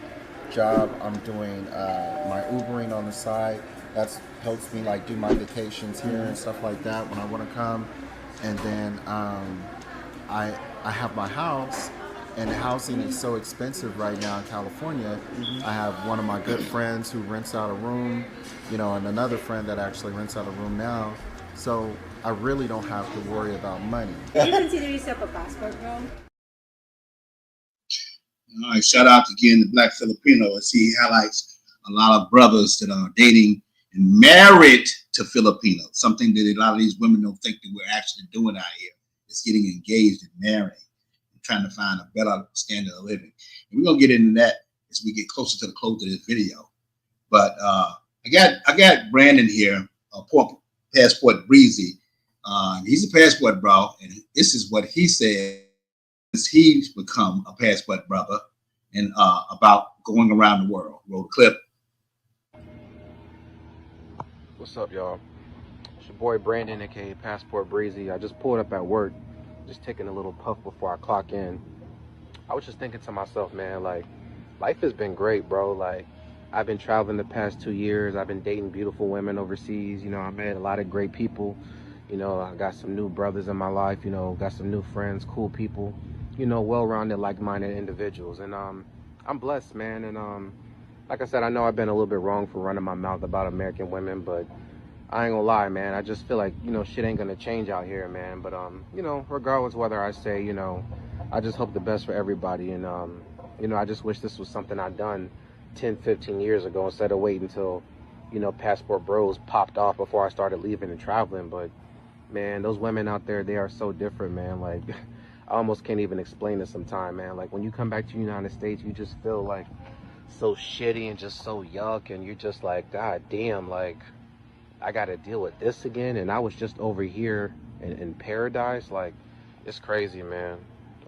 job. I'm doing my Ubering on the side. That helps me like do my vacations here and stuff like that when I want to come. And then I have my house, and housing is so expensive right now in California. I have one of my good friends who rents out a room, you know, and another friend that actually rents out a room now. So I really don't have to worry about money. Do you consider yourself a passport bro? All right, shout out again to Black Filipino as he highlights a lot of brothers that are dating and married to Filipinos, something that a lot of these women don't think that we're actually doing out here. It's getting engaged and marrying and trying to find a better standard of living. And we're gonna get into that as we get closer to the close of this video. But I got Brandon here, Passport Breezy. He's a passport bro, and this is what he said. He's become a passport brother and about going around the world. Roll the clip. What's up, y'all? It's your boy Brandon, aka Passport Breezy. I just pulled up at work, just taking a little puff before I clock in. I was just thinking to myself, man, like, life has been great, bro. Like, I've been traveling the past 2 years. I've been dating beautiful women overseas. You know, I met a lot of great people. You know, I got some new brothers in my life. You know, got some new friends, cool people. You know, well-rounded, like-minded individuals. And I'm blessed, man. And like I said, I know I've been a little bit wrong for running my mouth about American women, but I ain't gonna lie, man. I just feel like, you know, shit ain't gonna change out here, man. But, you know, regardless whether I say, you know, I just hope the best for everybody. And, you know, I just wish this was something I'd done 10, 15 years ago instead of waiting until, you know, Passport Bros popped off before I started leaving and traveling. But, man, those women out there, they are so different, man. Like, I almost can't even explain it sometime, man. Like, when you come back to the United States, you just feel like so shitty and just so yuck, and you're just like, God damn, like, I gotta deal with this again, and I was just over here in paradise. Like, it's crazy, man.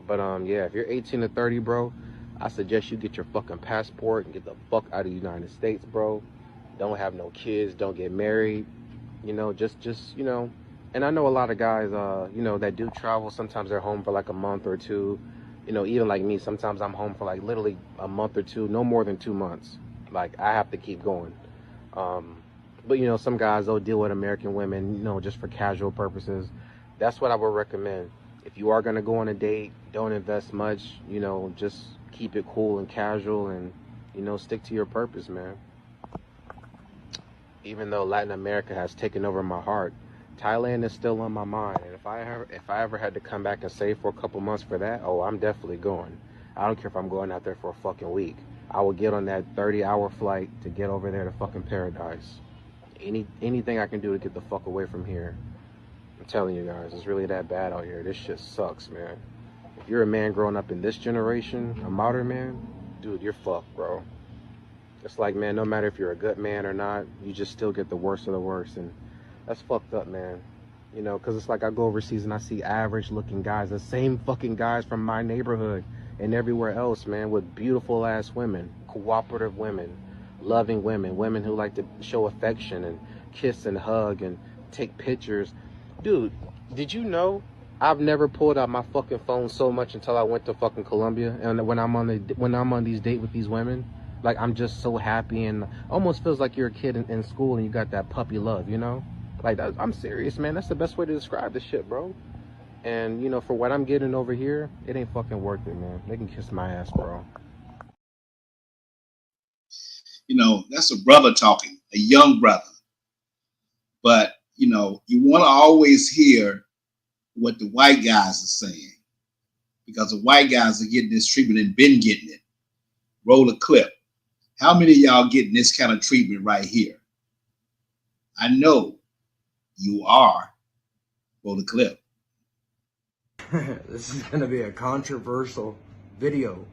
But yeah, if you're 18 to 30, bro, I suggest you get your fucking passport and get the fuck out of the United States, bro. Don't have no kids, don't get married, you know, just you know. And I know a lot of guys, you know, that do travel. Sometimes they're home for like a month or two. You know, even like me, sometimes I'm home for like literally a month or two, no more than 2 months. Like, I have to keep going. But, you know, some guys, they'll deal with American women, you know, just for casual purposes. That's what I would recommend. If you are going to go on a date, don't invest much, you know, just keep it cool and casual and, you know, stick to your purpose, man. Even though Latin America has taken over my heart, Thailand is still on my mind. And if I ever had to come back and save for a couple months for that, oh, I'm definitely going. I don't care if I'm going out there for a fucking week. I will get on that 30-hour flight to get over there to fucking paradise. Anything I can do to get the fuck away from here. I'm telling you guys, it's really that bad out here. This shit sucks, man. If you're a man growing up in this generation, a modern man, dude, you're fucked, bro. It's like, man, no matter if you're a good man or not, you just still get the worst of the worst. And that's fucked up, man. You know, because it's like I go overseas and I see average-looking guys, the same fucking guys from my neighborhood and everywhere else, man, with beautiful-ass women, cooperative women, loving women, women who like to show affection and kiss and hug and take pictures. Dude, did you know I've never pulled out my fucking phone so much until I went to fucking Colombia? And when I'm on these dates with these women, like, I'm just so happy, and almost feels like you're a kid in school and you got that puppy love, you know? Like, I'm serious, man. That's the best way to describe this shit, bro. And, you know, for what I'm getting over here, it ain't fucking worth it, man. They can kiss my ass, bro. You know, that's a brother talking, a young brother. But, you know, you want to always hear what the white guys are saying, because the white guys are getting this treatment and been getting it. Roll a clip. How many of y'all getting this kind of treatment right here? I know you are. Roll the clip. This is going to be a controversial video,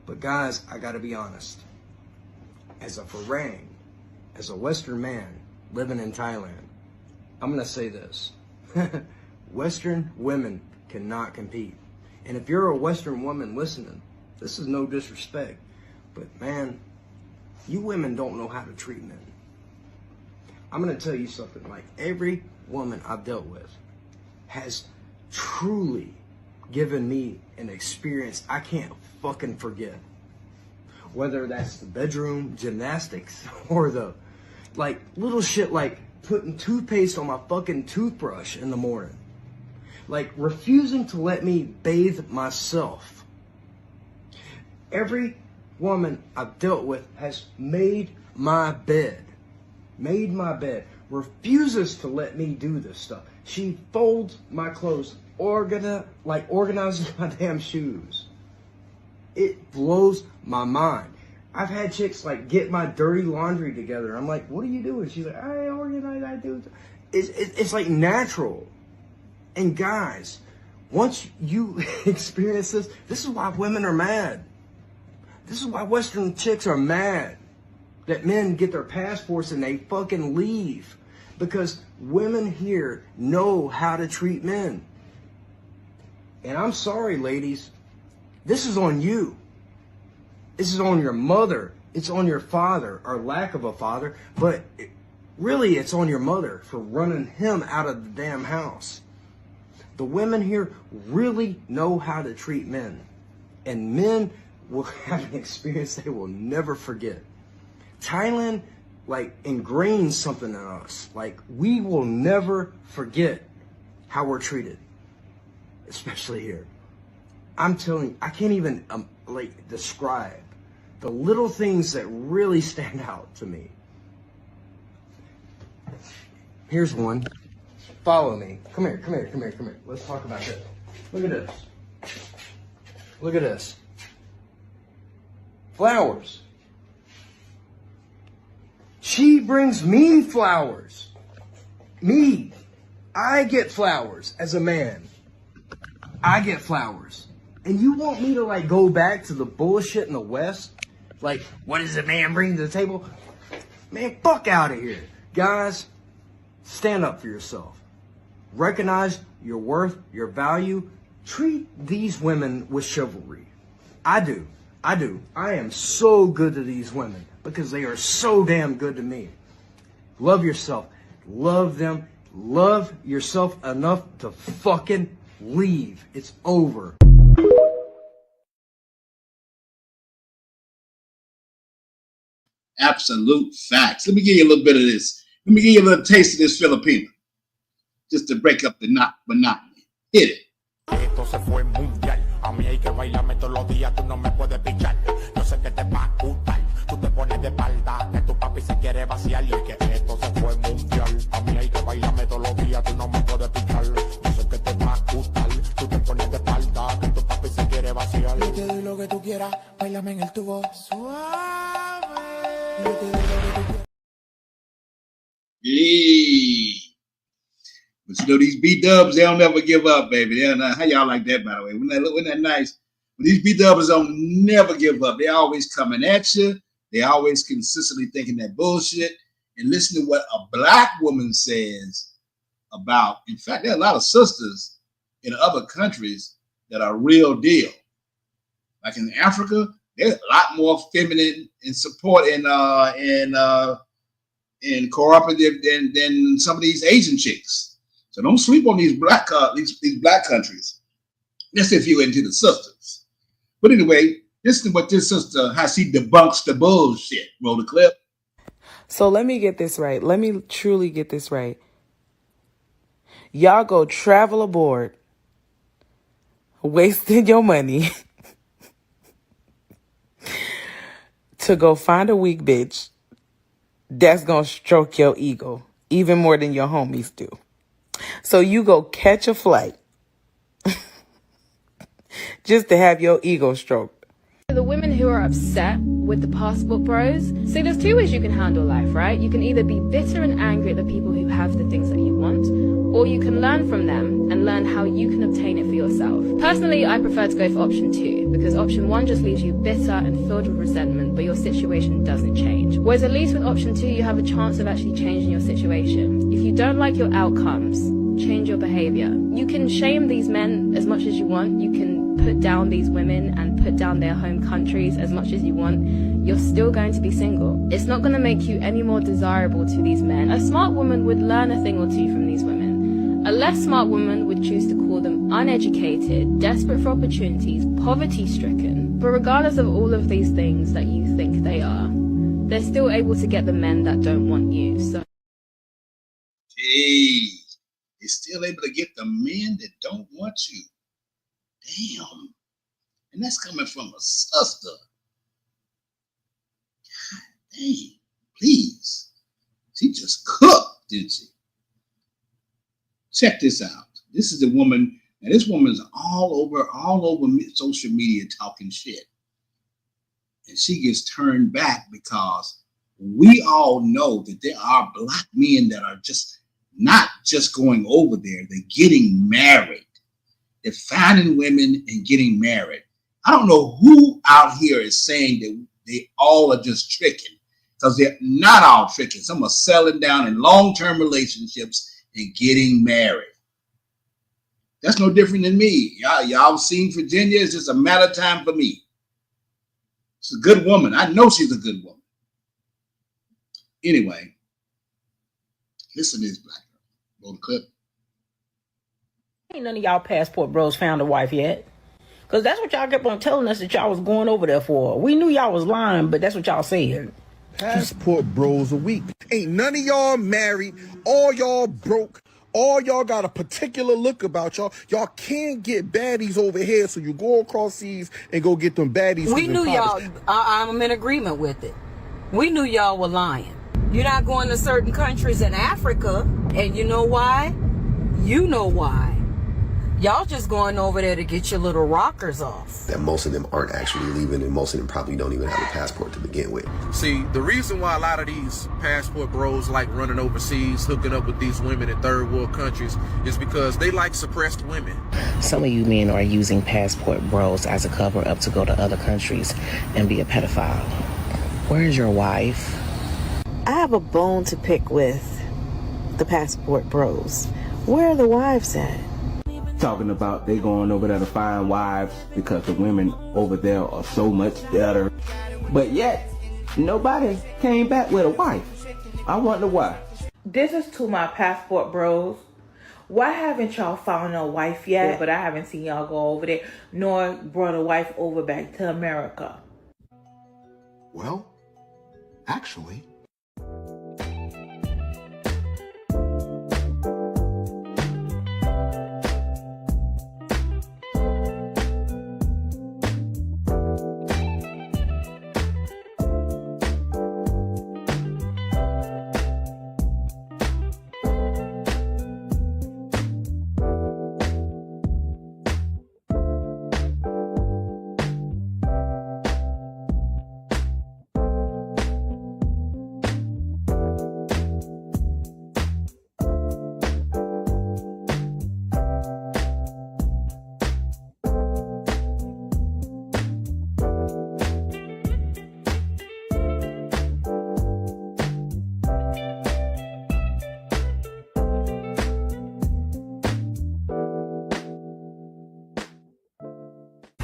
but guys, I got to be honest. As a Farang, as a Western man living in Thailand, I'm going to say this. Western women cannot compete. And if you're a Western woman listening, this is no disrespect, but man, you women don't know how to treat men. I'm going to tell you something. Like, every woman I've dealt with has truly given me an experience I can't fucking forget. Whether that's the bedroom gymnastics or the, like, little shit like putting toothpaste on my fucking toothbrush in the morning. Like, refusing to let me bathe myself. Every woman I've dealt with has made my bed. Made my bed. Refuses to let me do this stuff. She folds my clothes, organizes my damn shoes. It blows my mind. I've had chicks like get my dirty laundry together. I'm like, what are you doing? She's like, I organize, I do. It's like natural. And guys, once you experience this, this is why women are mad. This is why Western chicks are mad that men get their passports and they fucking leave. Because women here know how to treat men. And I'm sorry, ladies. This is on you. This is on your mother. It's on your father, or lack of a father. But really, it's on your mother for running him out of the damn house. The women here really know how to treat men. And men will have an experience they will never forget. Thailand, like, ingrains something in us. Like, we will never forget how we're treated. Especially here. I'm telling you, I can't even, describe the little things that really stand out to me. Here's one. Follow me. Come here. Let's talk about this. Look at this. Look at this. Flowers. She brings me flowers. Me. I get flowers as a man. I get flowers. And you want me to, like, go back to the bullshit in the West? Like, what does a man bring to the table? Man, fuck out of here. Guys, stand up for yourself. Recognize your worth, your value. Treat these women with chivalry. I do. I am so good to these women because they are so damn good to me. Love yourself. Love them. Love yourself enough to fucking leave. It's over. Absolute facts. Let me give you a little bit of this. Let me give you a little taste of this Filipino, just to break up the monotony. Hit it. esto se fue mundial. A mí hay que bailarme todos los días, tú no me puedes pichar. Yo sé que te va a gustar, tú te pones de espalda, que tu papi se quiere vaciar. Y que esto se fue mundial. A mí hay que bailarme todos los días, tú no me puedes pichar. Yo sé que te va a gustar, tú te pones de espalda, que tu papi se quiere vaciar. Yo te doy lo que tú quieras, bailame en el tubo suave. Yo te doy lo que tú quieras. Yeah. But you know, these B-dubs, they don't never give up, baby. How y'all like that, by the way? Wasn't that nice? But these B-dubs don't never give up. They always coming at you. They always consistently thinking that bullshit. And listen to what a black woman says about, in fact, there are a lot of sisters in other countries that are real deal. Like in Africa, they're a lot more feminine and support and cooperative than some of these Asian chicks. So don't sleep on these black countries. That's if you're into the sisters. But anyway, listen to what this sister, how she debunks the bullshit. Roll the clip. So let me get this right. Let me truly get this right. Y'all go travel aboard, wasting your money to go find a weak bitch that's gonna stroke your ego even more than your homies do. So you go catch a flight just to have your ego stroked. The women who are upset with the passport bros, see, there's two ways you can handle life, right? You can either be bitter and angry at the people who have the things that you want, or you can learn from them and learn how you can obtain it for yourself. Personally, I prefer to go for option 2, because option 1 just leaves you bitter and filled with resentment, but your situation doesn't change. Whereas at least with option 2, you have a chance of actually changing your situation. If you don't like your outcomes, change your behavior. You can shame these men as much as you want. You can put down these women and put down their home countries as much as you want. You're still going to be single. It's not going to make you any more desirable to these men. A smart woman would learn a thing or two from these women. A less smart woman would choose to call them uneducated, desperate for opportunities, poverty-stricken. But regardless of all of these things that you think they are, they're still able to get the men that don't want you. So, Hey, they're still able to get the men that don't want you. Damn. And that's coming from a sister. God dang. Please. She just cooked, didn't she? Check this out. This is the woman, and this woman's all over social media talking shit. And she gets turned back because we all know that there are black men that are just not just going over there, they're getting married. They're finding women and getting married. I don't know who out here is saying that they all are just tricking, because they're not all tricking. Some are settling down in long-term relationships and getting married. That's no different than me. Y'all seen Virginia. It's just a matter of time for me. She's a good woman. I know she's a good woman. Anyway, listen to this black girl. Roll the clip. Ain't none of y'all passport bros found a wife yet. Because that's what y'all kept on telling us that y'all was going over there for. We knew y'all was lying, but that's what y'all said. Passport bros a week. Ain't none of y'all married. All y'all broke. All y'all got a particular look about y'all. Y'all can't get baddies over here, so you go across seas and go get them baddies. We knew y'all. I'm in agreement with it. We knew y'all were lying. You're not going to certain countries in Africa, and you know why? You know why. Y'all just going over there to get your little rockers off. That most of them aren't actually leaving, and most of them probably don't even have a passport to begin with. See, the reason why a lot of these passport bros like running overseas, hooking up with these women in third world countries, is because they like suppressed women. Some of you men are using passport bros as a cover up to go to other countries and be a pedophile. Where is your wife? I have a bone to pick with the passport bros. Where are the wives at? Talking about they going over there to find wives because the women over there are so much better. But yet, nobody came back with a wife. I wonder why. This is to my passport bros. Why haven't y'all found a wife yet? But I haven't seen y'all go over there, nor brought a wife over back to America. Well, actually...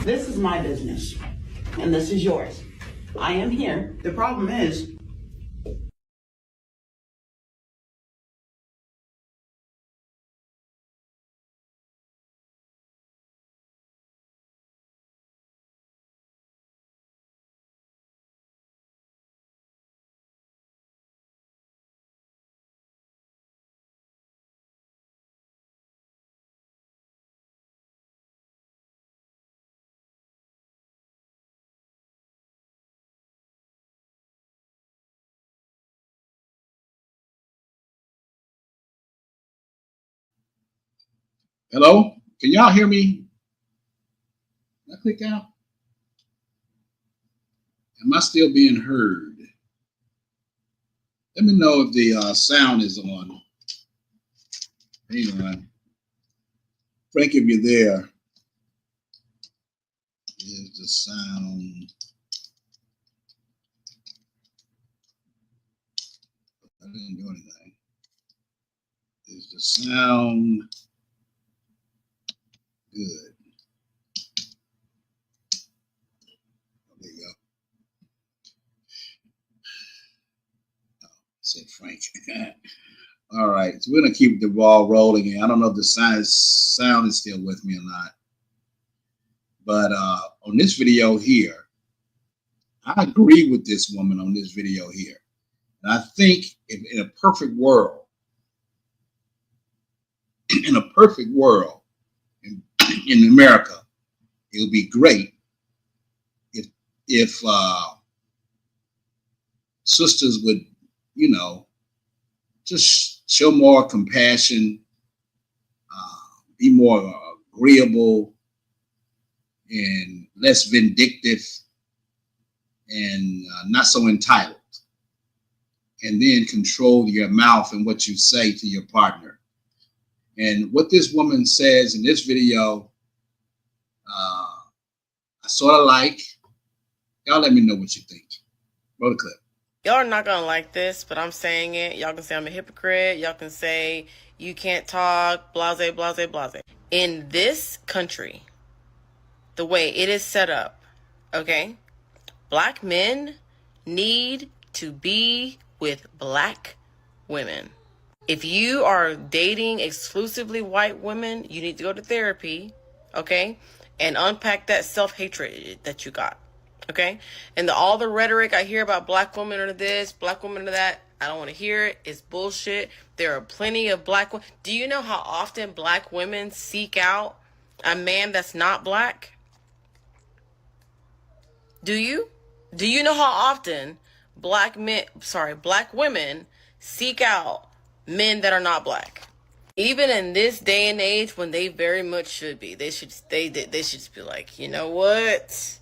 This is my business, and this is yours. I am here. The problem is, Hello? Can y'all hear me? Did I click out? Am I still being heard? Let me know if the sound is on. Hang on. Frank, if you're there, is the sound? I didn't do anything. Is the sound good? There you go. Oh, said Frank. All right, so we're gonna keep the ball rolling here. I don't know if the sound is still with me or not, but on this video here, I agree with this woman on this video here, and I think if in a perfect world, in America, it would be great if sisters would, just show more compassion, be more agreeable, and less vindictive, and not so entitled. And then control your mouth and what you say to your partner. And what this woman says in this video, I sort of like. Y'all let me know what you think. Roll the clip. Y'all are not gonna like this, but I'm saying it. Y'all can say I'm a hypocrite. Y'all can say you can't talk, blase, blase, blase. In this country, the way it is set up, okay, black men need to be with black women. If you are dating exclusively white women, you need to go to therapy, okay, and unpack that self-hatred that you got. Okay, and all the rhetoric I hear about black women are this, black women are that, I don't want to hear it. It's bullshit. There are plenty of black women. Do you know how often black women seek out a man that's not black? Do you? Do you know how often black women seek out men that are not black? Even in this day and age, when they very much should be, they should just be like, you know what?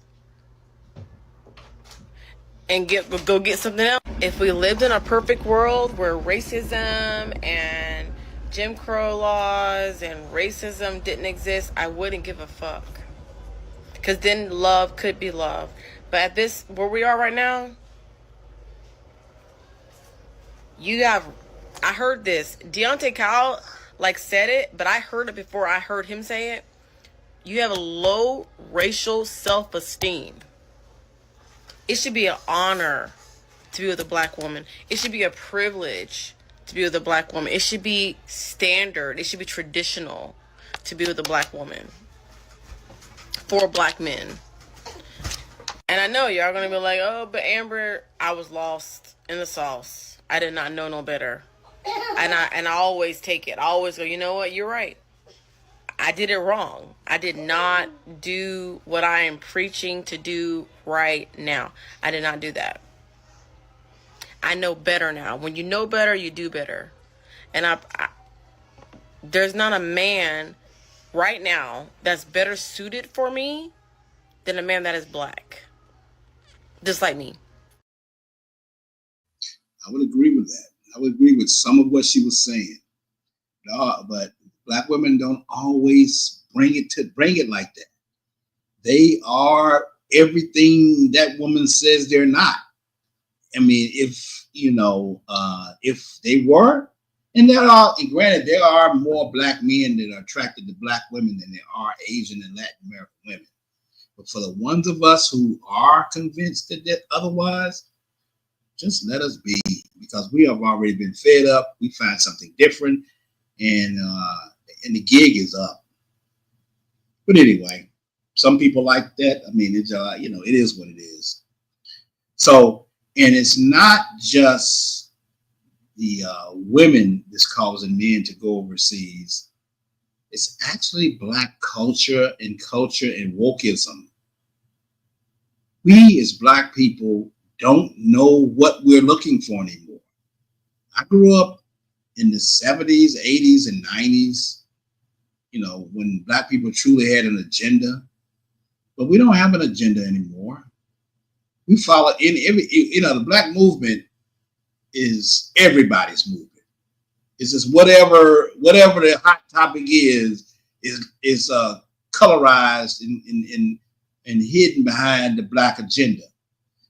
And go get something else. If we lived in a perfect world where racism and Jim Crow laws and racism didn't exist, I wouldn't give a fuck. Because then love could be love. But at this, where we are right now, I heard this. Deontay Kyle, said it, but I heard it before I heard him say it. You have a low racial self-esteem. It should be an honor to be with a black woman. It should be a privilege to be with a black woman. It should be standard. It should be traditional to be with a black woman for black men. And I know y'all gonna be like, oh, but Amber, I was lost in the sauce. I did not know no better. And I always take it. I always go, you know what? You're right. I did it wrong. I did not do what I am preaching to do right now. I did not do that. I know better now. When you know better, you do better. And there's not a man right now that's better suited for me than a man that is black. Just like me. I would agree with that. I would agree with some of what she was saying. But black women don't always bring it like that. They are everything that woman says they're not. I mean, if they were, and granted, there are more black men that are attracted to black women than there are Asian and Latin American women. for the ones of us who are convinced that otherwise, just let us be, because we have already been fed up. We find something different, and the gig is up. But anyway, some people like that. I mean, it's it is what it is. So, and it's not just the women that's causing men to go overseas. It's actually Black culture and wokeism. We as Black people don't know what we're looking for anymore. I grew up in the 70s, 80s, and 90s, when Black people truly had an agenda, but we don't have an agenda anymore. We follow in every, the Black movement is everybody's movement. It's just whatever the hot topic is colorized and hidden behind the Black agenda.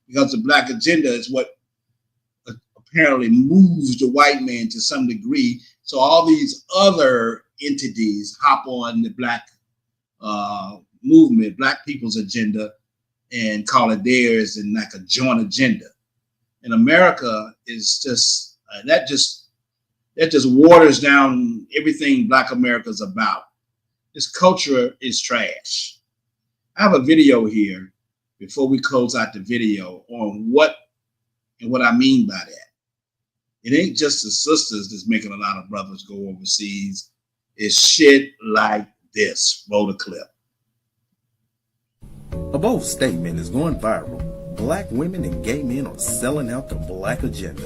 Because the Black agenda is what apparently moves the white man to some degree. So all these other entities hop on the Black movement, Black people's agenda, and call it theirs, and like a joint agenda. And America is just that just waters down everything Black America's about. This culture is trash. I have a video here before we close out the video on what I mean by that. It ain't just the sisters that's making a lot of brothers go overseas. It's shit like this. Roll the clip. A bold statement is going viral. Black women and gay men are selling out the Black agenda.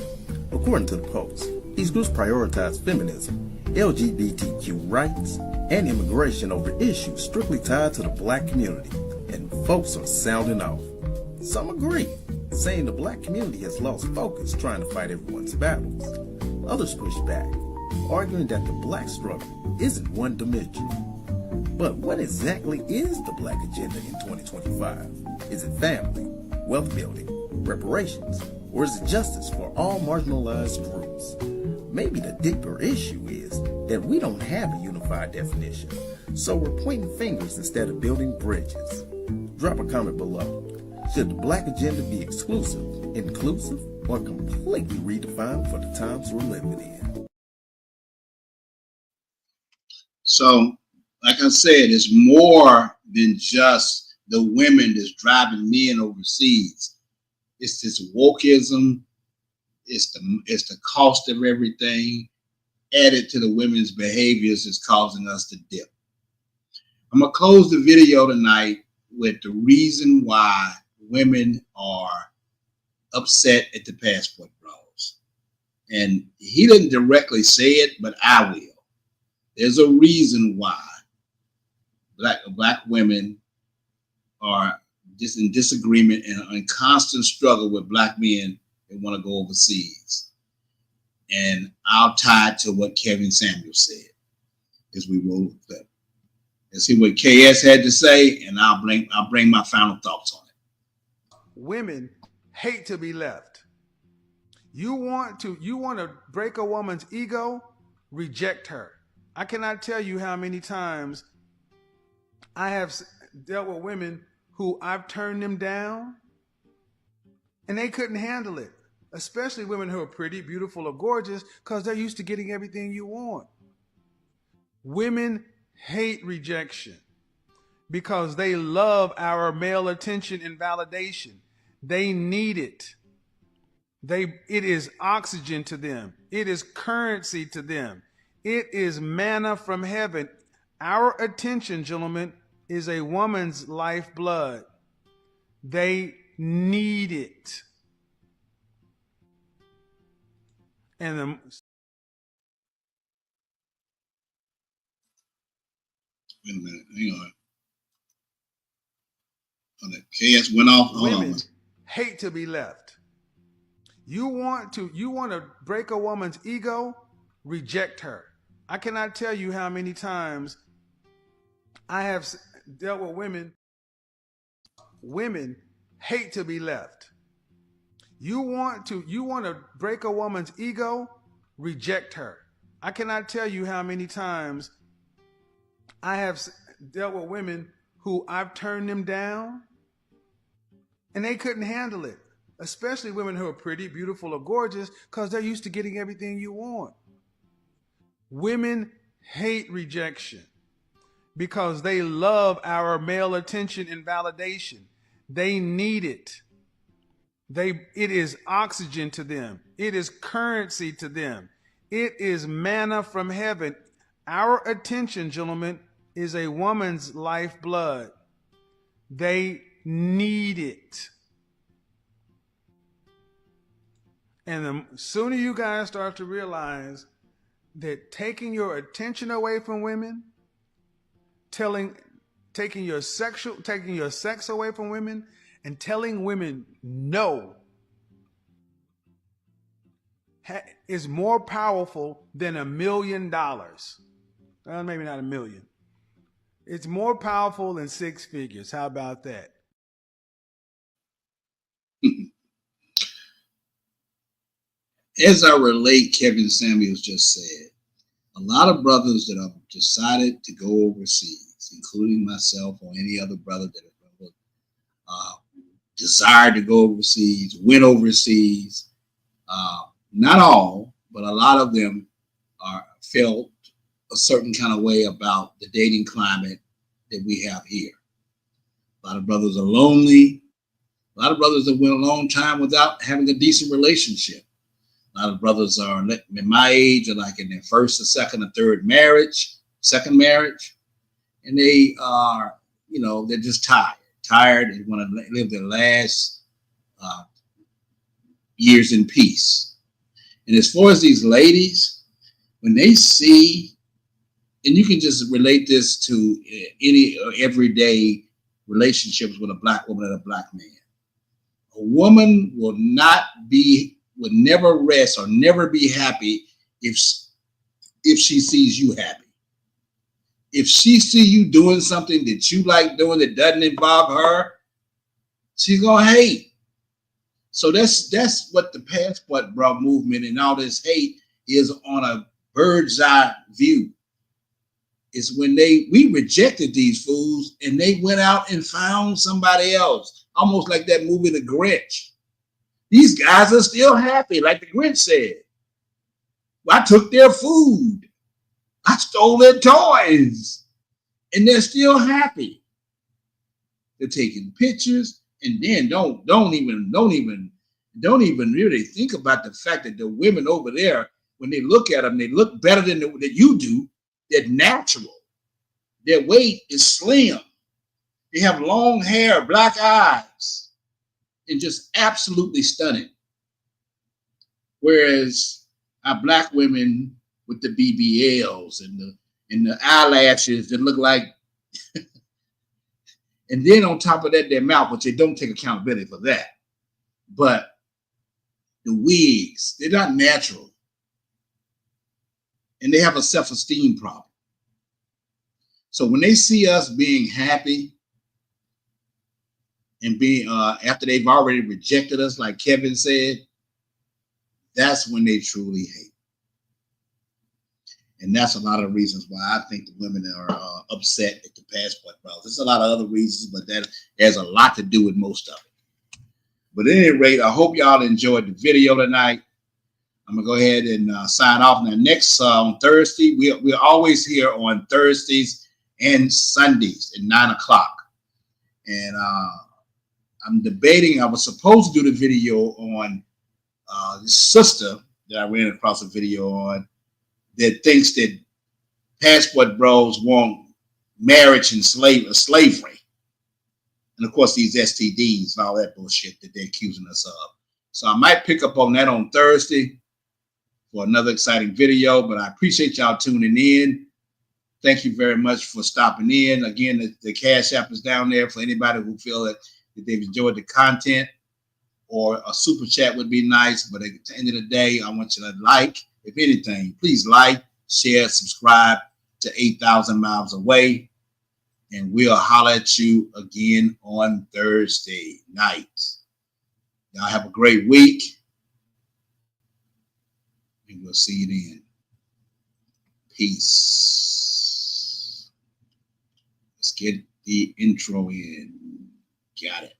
According to the Post, these groups prioritize feminism, LGBTQ rights, and immigration over issues strictly tied to the Black community. And folks are sounding off. Some agree, saying the Black community has lost focus trying to fight everyone's battles. Others push back, arguing that the Black struggle isn't one dimensional. But what exactly is the Black agenda in 2025? Is it family, wealth building, reparations, or is it justice for all marginalized groups? Maybe the deeper issue is that we don't have a unified definition, so we're pointing fingers instead of building bridges. Drop a comment below. Should the Black agenda be exclusive, inclusive, or completely redefined for the times we're living in? So, like I said, it's more than just the women that's driving men overseas. It's this wokeism. It's the cost of everything added to the women's behaviors is causing us to dip. I'm gonna close the video tonight with the reason why women are upset at the passport bros. And he didn't directly say it, but I will. There's a reason why black women are just in disagreement and in constant struggle with Black men that want to go overseas. And I'll tie it to what Kevin Samuel said as we roll the clip. Let's see what KS had to say, and I'll bring my final thoughts on it. Women hate to be left. You want to break a woman's ego? Reject her. I cannot tell you how many times I have dealt with women who I've turned them down and they couldn't handle it. Especially women who are pretty, beautiful, or gorgeous, because they're used to getting everything you want. Women hate rejection because they love our male attention and validation. They need it. It is oxygen to them. It is currency to them. It is manna from heaven. Our attention, gentlemen, is a woman's lifeblood. They need it. And wait a minute, hang on. Oh, the KS went off. Women hate to be left. You want to break a woman's ego? Reject her. I cannot tell you how many times I have dealt with women. Women hate to be left. You want to break a woman's ego? Reject her. I cannot tell you how many times I have dealt with women who I've turned them down and they couldn't handle it. Especially women who are pretty, beautiful, or gorgeous, because they're used to getting everything you want. Women hate rejection because they love our male attention and validation. They need it. It is oxygen to them. It is currency to them. It is manna from heaven. Our attention, gentlemen, is a woman's lifeblood. They need it. And the sooner you guys start to realize that taking your attention away from women, taking your sex away from women, and telling women no is more powerful than $1 million. Well, maybe not $1 million. It's more powerful than 6 figures. How about that? As I relate, Kevin Samuels just said, a lot of brothers that have decided to go overseas, including myself or any other brother that have desired to go overseas, went overseas. Not all, but a lot of them felt a certain kind of way about the dating climate that we have here. A lot of brothers are lonely. A lot of brothers that went a long time without having a decent relationship. A lot of brothers are in my age are like in their first or second or third marriage, and they are, they're just tired and want to live their last years in peace. And as far as these ladies, when they see, and you can just relate this to any everyday relationships with a black woman and a black man. A woman will never rest or never be happy if she sees you happy. If she see you doing something that you like doing that doesn't involve her, she's gonna hate. So that's what the passport bro movement and all this hate is on a bird's eye view. Is when we rejected these fools and they went out and found somebody else, almost like that movie The Grinch. These guys are still happy, like the Grinch said. Well, I took their food. I stole their toys. And they're still happy. They're taking pictures and then don't even really think about the fact that the women over there, when they look at them, they look better than you do. They're natural. Their weight is slim. They have long hair, black eyes, and just absolutely stunning. Whereas our black women with the BBLs and the eyelashes that look like, and then on top of that, their mouth, which they don't take accountability for that. But the wigs, they're not natural. And they have a self-esteem problem. So when they see us being happy and being after they've already rejected us, like Kevin said, that's when they truly hate. And that's a lot of reasons why I think the women are upset at the passport bros. There's a lot of other reasons, but that has a lot to do with most of it. But at any rate, I hope y'all enjoyed the video tonight. I'm gonna go ahead and sign off. Now, next on Thursday, we're always here on Thursdays and Sundays at 9 o'clock. And I'm debating. I was supposed to do the video on this sister that I ran across a video on that thinks that passport bros want marriage and slavery, and of course these STDs and all that bullshit that they're accusing us of. So I might pick up on that on Thursday for another exciting video, but I appreciate y'all tuning in. Thank you very much for stopping in. Again, the Cash App is down there for anybody who feel that they've enjoyed the content, or a super chat would be nice. But at the end of the day, I want you to like, if anything, please like, share, subscribe to 8,000 Miles Away. And we'll holler at you again on Thursday night. Y'all have a great week. And we'll see you then. Peace. Let's get the intro in. Got it.